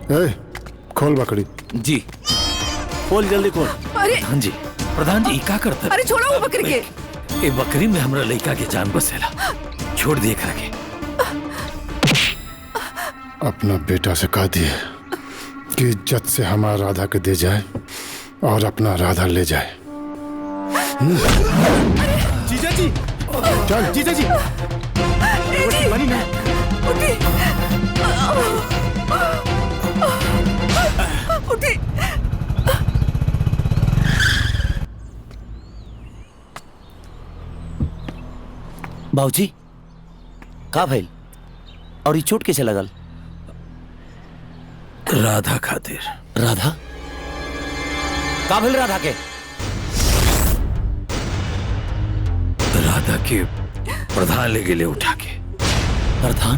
ए, खोल बकरी। जी खोल, जल्दी खोल। अरे प्रधान जी का करता? अरे छोड़ो वो बकरी के। ए बकरी में हमरा लड़का के जान बसेला, छोड़ दिए करा के। अपना बेटा से कह दिए कि इज्जत से हमारा राधा के दे जाए और अपना राधा ले जाए। जीजा जी, चल जीजा जी, बनी ना। उठी। बाबूजी का भइल और ये चोट कैसे लगल? राधा खातिर। राधा का भइल? राधा के राधा के प्रधान ले गेले उठा के। प्रधान?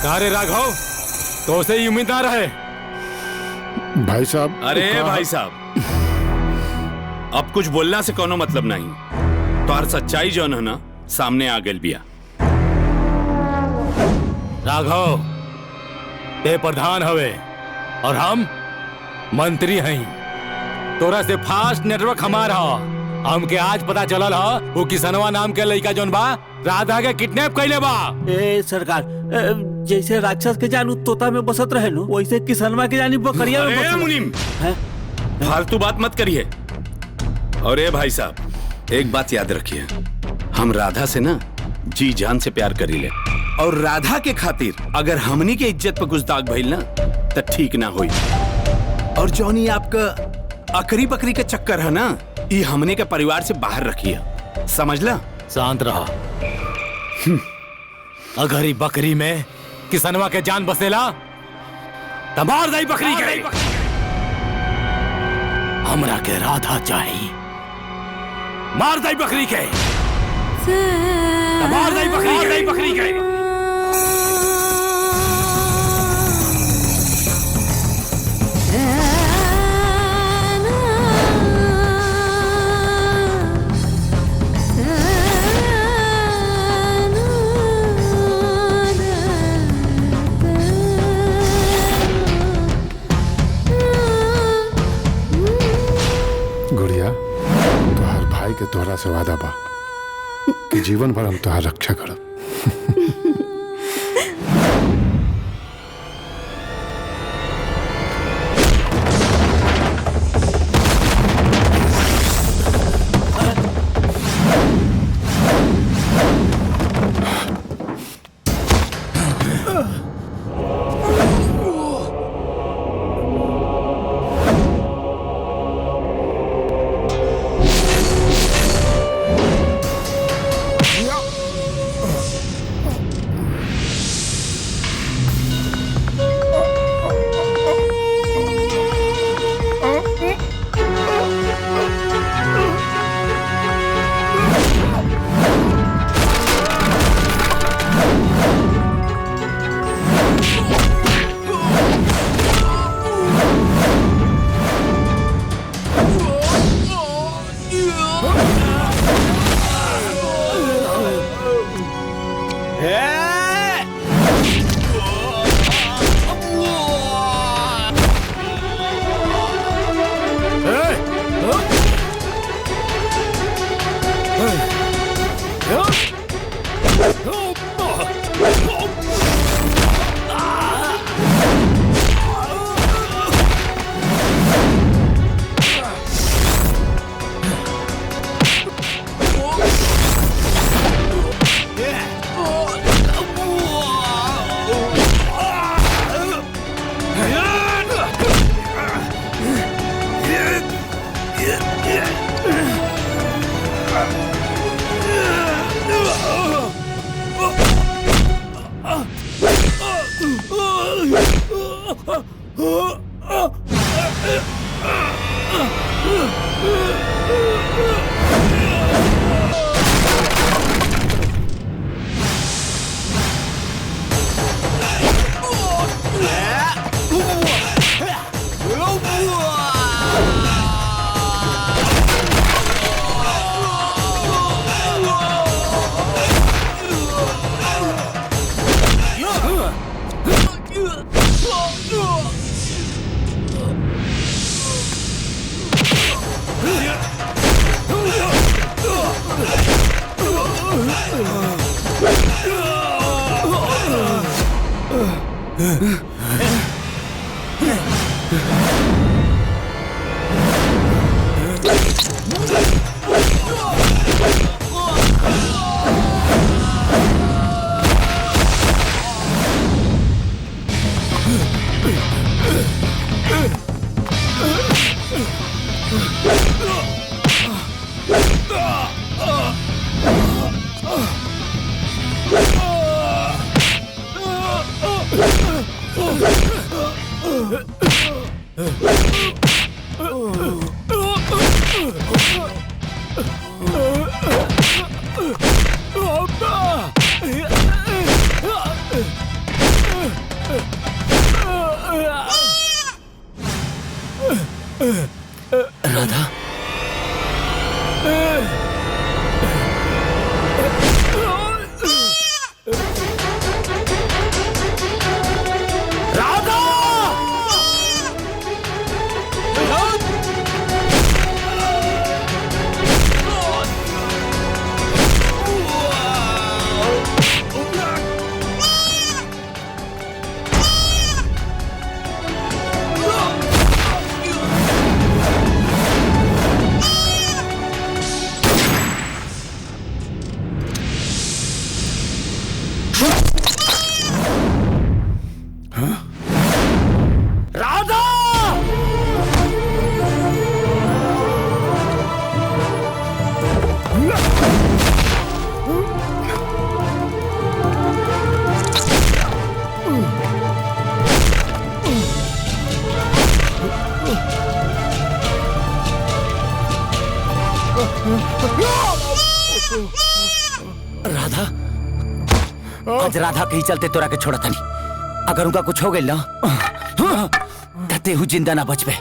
अरे राघव, तो से ही उम्मीद ना रहे। भाई साहब। अरे भाई साहब, अब कुछ बोलना से कोनो मतलब नहीं। तो हर सच्चाई जो है ना सामने आ गई बिया। राघव, ते प्रधान हवे और हम मंत्री हैं। तोरा से फास्ट नेटवर्क हमारा। हमके आज पता चलल ह वो किसनवा नाम के लड़का जोन बा राधा के किडनैप कैले बा। ए सरकार, जैसे राक्षस के जानू तोता में बसत रहे नु, वैसे किसनवा के जानी बकरिया में बसत। मुनीम, फालतू बात मत करिए। और ए भाई साहब, एक बात याद रखिए, हम राधा से ना जी जान से प्यार करी ले, और राधा के खातिर अगर हमनी के इज्जत पर कुछ दाग भइल ना तो ठीक ना होई। और जौनी आपका अकरी बकरी के चक्कर है ना, ये हमने के परिवार से बाहर रखिए, समझला? शांत रहा। अगर ही बकरी में किसनवा के जान बसेला तो मार दई बकरी के। हमरा के राधा चाहिए। मार दई बकरी के। मार दई बकरी के। गुड़िया, तोहार भाई के तोहरा से वादा बा कि जीवन भर हम तोहार रक्षा करब। राधा राधा आज राधा के ही चलते तोरा के छोड़ा था नहीं। अगर उनका कुछ हो गई ना ते हूँ जिंदा ना बच पे।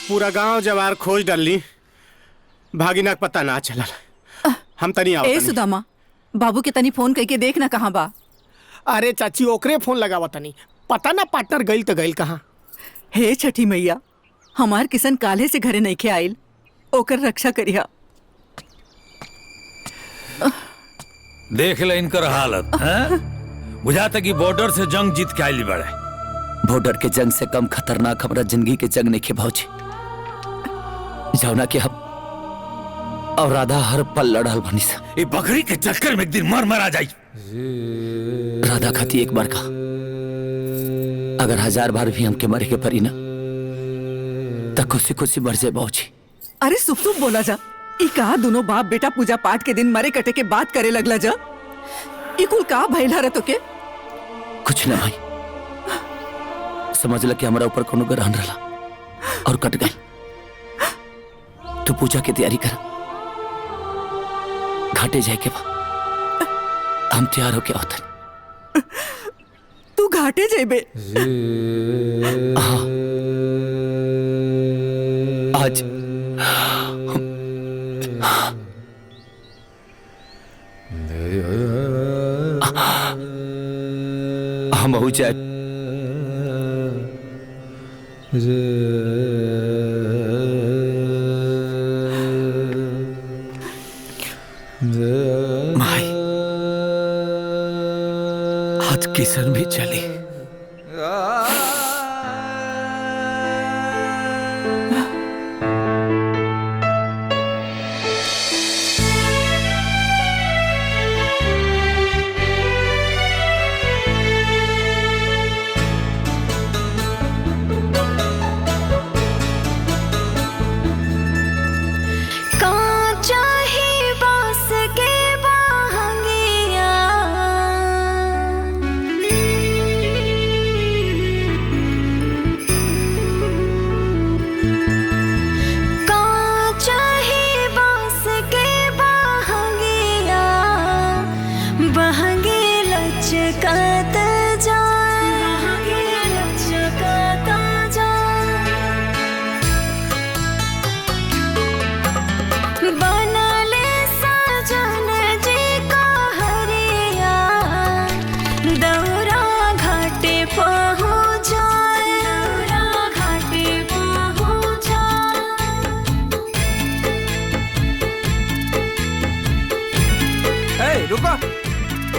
पूरा गांव जवार खोज डाली, भागिना का पता ना चला। हम तनी आओ ए सुदामा, बाबू के तनी फोन करके देख ना कहाँ बा। अरे चाची ओकरे फोन लगावा तनी, पता ना पार्टनर गइल तो गइल कहाँ। हे छठी मैया, हमार किसन काले से घरे नहीं खे आइल, ओकर रक्षा करिया। देख ले इनकर हालत, हैं? बुझाता कि बॉर्डर से जंग जीत के आइली बड़े। बॉर्डर के जंग से कम खतरनाक हमारा जिंदगी के जंग नहीं खे भौजी। जाओ ना कि हम और राधा हर पल लड़ल बनी सा। ये बकरी के चक्कर में एक दिन मर मरा जाई। राधा खाती एक बार का, अगर 1000 बार भी हमके मरे के परी ना तो खुशी खुशी मर जाए भौजी। अरे सुप सुप बोला जा, ई कहा दोनों बाप बेटा पूजा पाठ के दिन मरे कटे के बात करे लगला जा। ई कुल का भइला रह तोके? कुछ ना भाई, समझ ल कि हमारा ऊपर कोनो ग्रहण रहा और कट गई। तू पूजा की तैयारी कर, घाटे जाए के बाद हम तैयार होके आवत। तू घाटे जेबे? हाँ, आज हम हो जाए। माई आज किशन भी चली।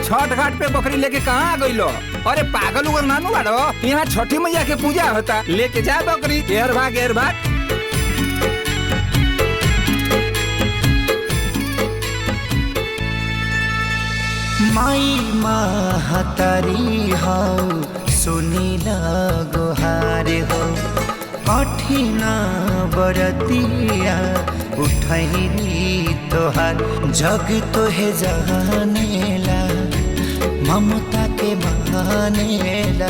छठ घाट पे बकरी लेके कहाँ आ गई लो? अरे पागल उगल नानू बाड़ो, यहाँ छठी मैया के पूजा होता, लेके जा बकरी। एर भाग एर भाग। माई महतारी हो सुनीला गुहार हो, कठिन बरतिया उठैली तोहार, जग तोहे जानेला ममता के बहानेला।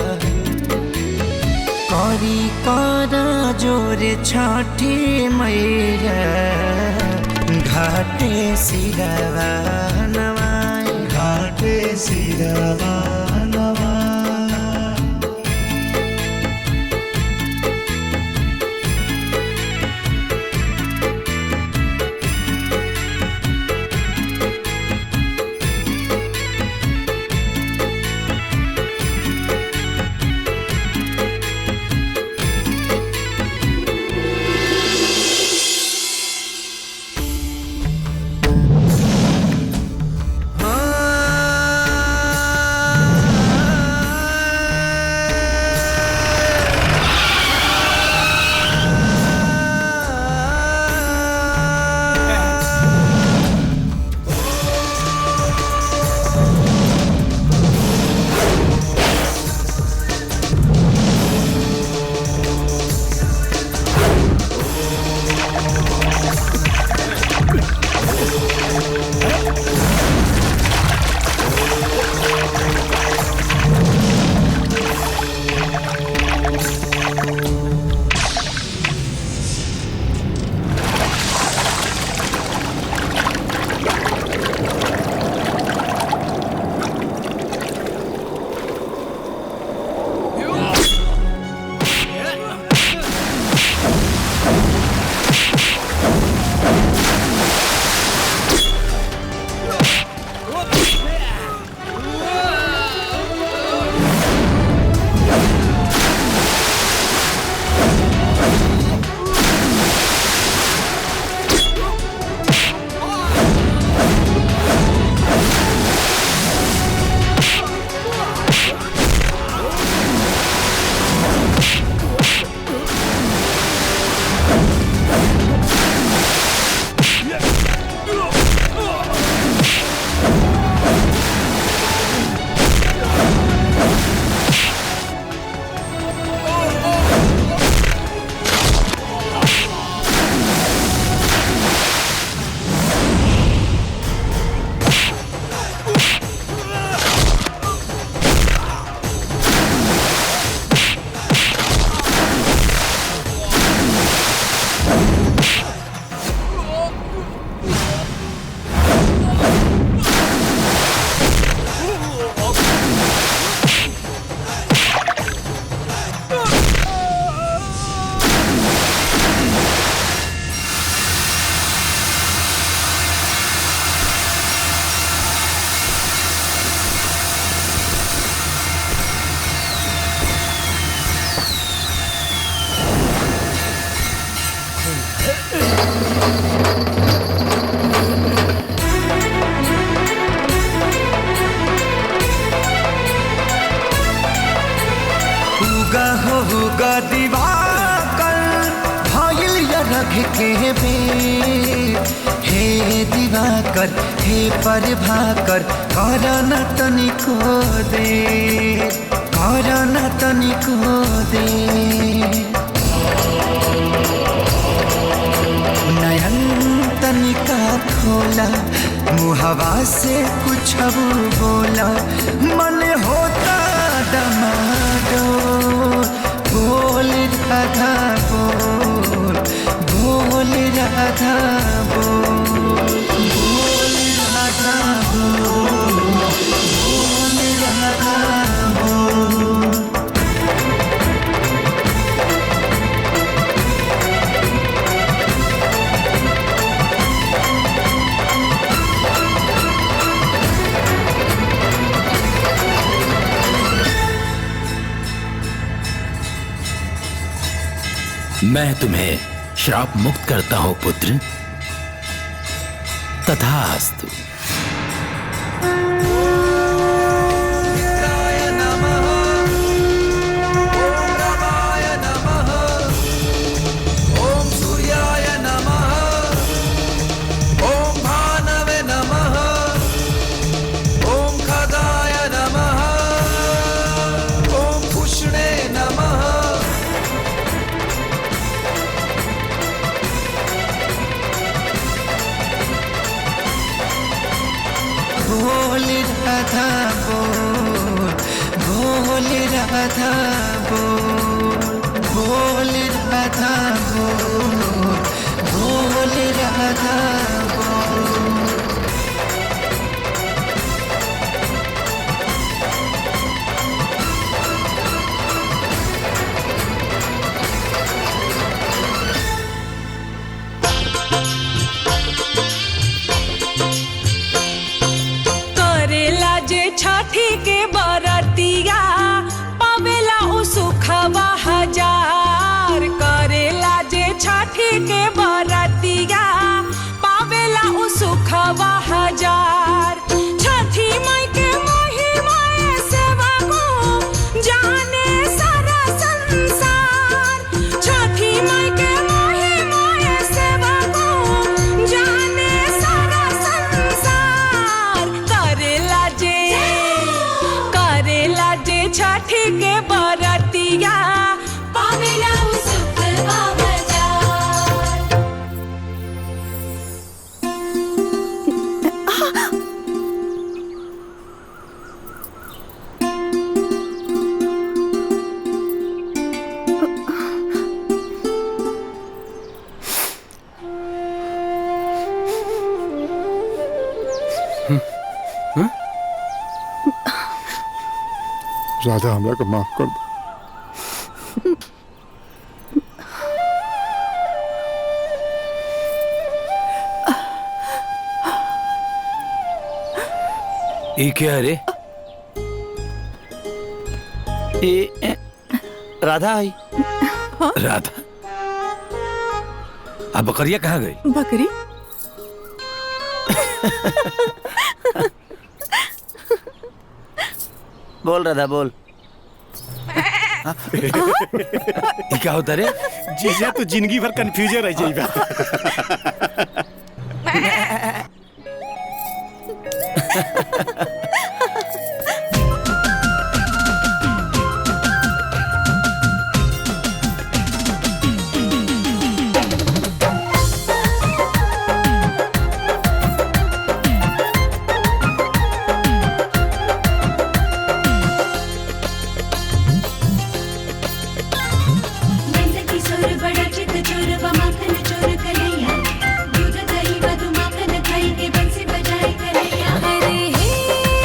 करी कर जोरे छठी मैया, घाटे सिरवा नवाई, घाटे सिरवा नवाई। के बेर हे दिवाकर हे प्रभाकर करन तनिको दे करन तनिको दे नयन तनिका खोला मुहवा से कुछ बोला मन होता डमाडोल बोल राधा बोल बोल राधा बोल बोल राधा बोल बोल राधा बोल। मैं तुम्हें श्राप मुक्त करता हूं पुत्र। तथास्तु। ओम सूर्याय नमः ओम भानवे नमः ओम खगाय नमः ओम पुष्णे नमः बोल राधा बोल बोल राधा बोल बोल राधा बोल बोल राधा बोल। करेला जे छठी के बरतिया पावेला उ सुखवा हजार करेला जे छठी के बरतिया पावेला उ सुखवा हजार छठी माई के महिमा सेवा को जाने सारा संसार छठी माई के महिमा सेवा को जाने सारा संसार करेला जे छठी के बरतिया पावेला उ सुखवा हजार। राधा हमरा को माफ कर दो। ये क्या रे? राधा आई। राधा अब बकरिया कहाँ गई? बकरी बोल राधा बोल। ये क्या होता रे? जीजा तो जिंदगी भर कंफ्यूजन रह जाएगा। अरे हे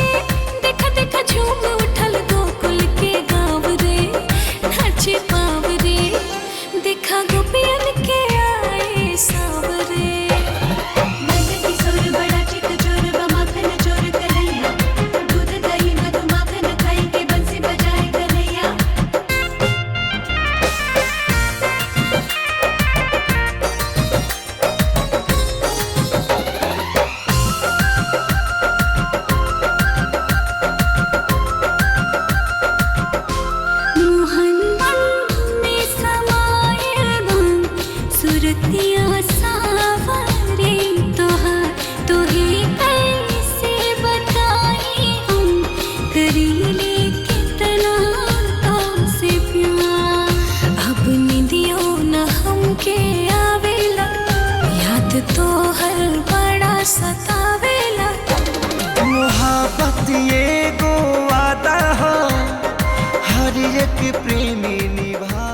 प्रेमी निभा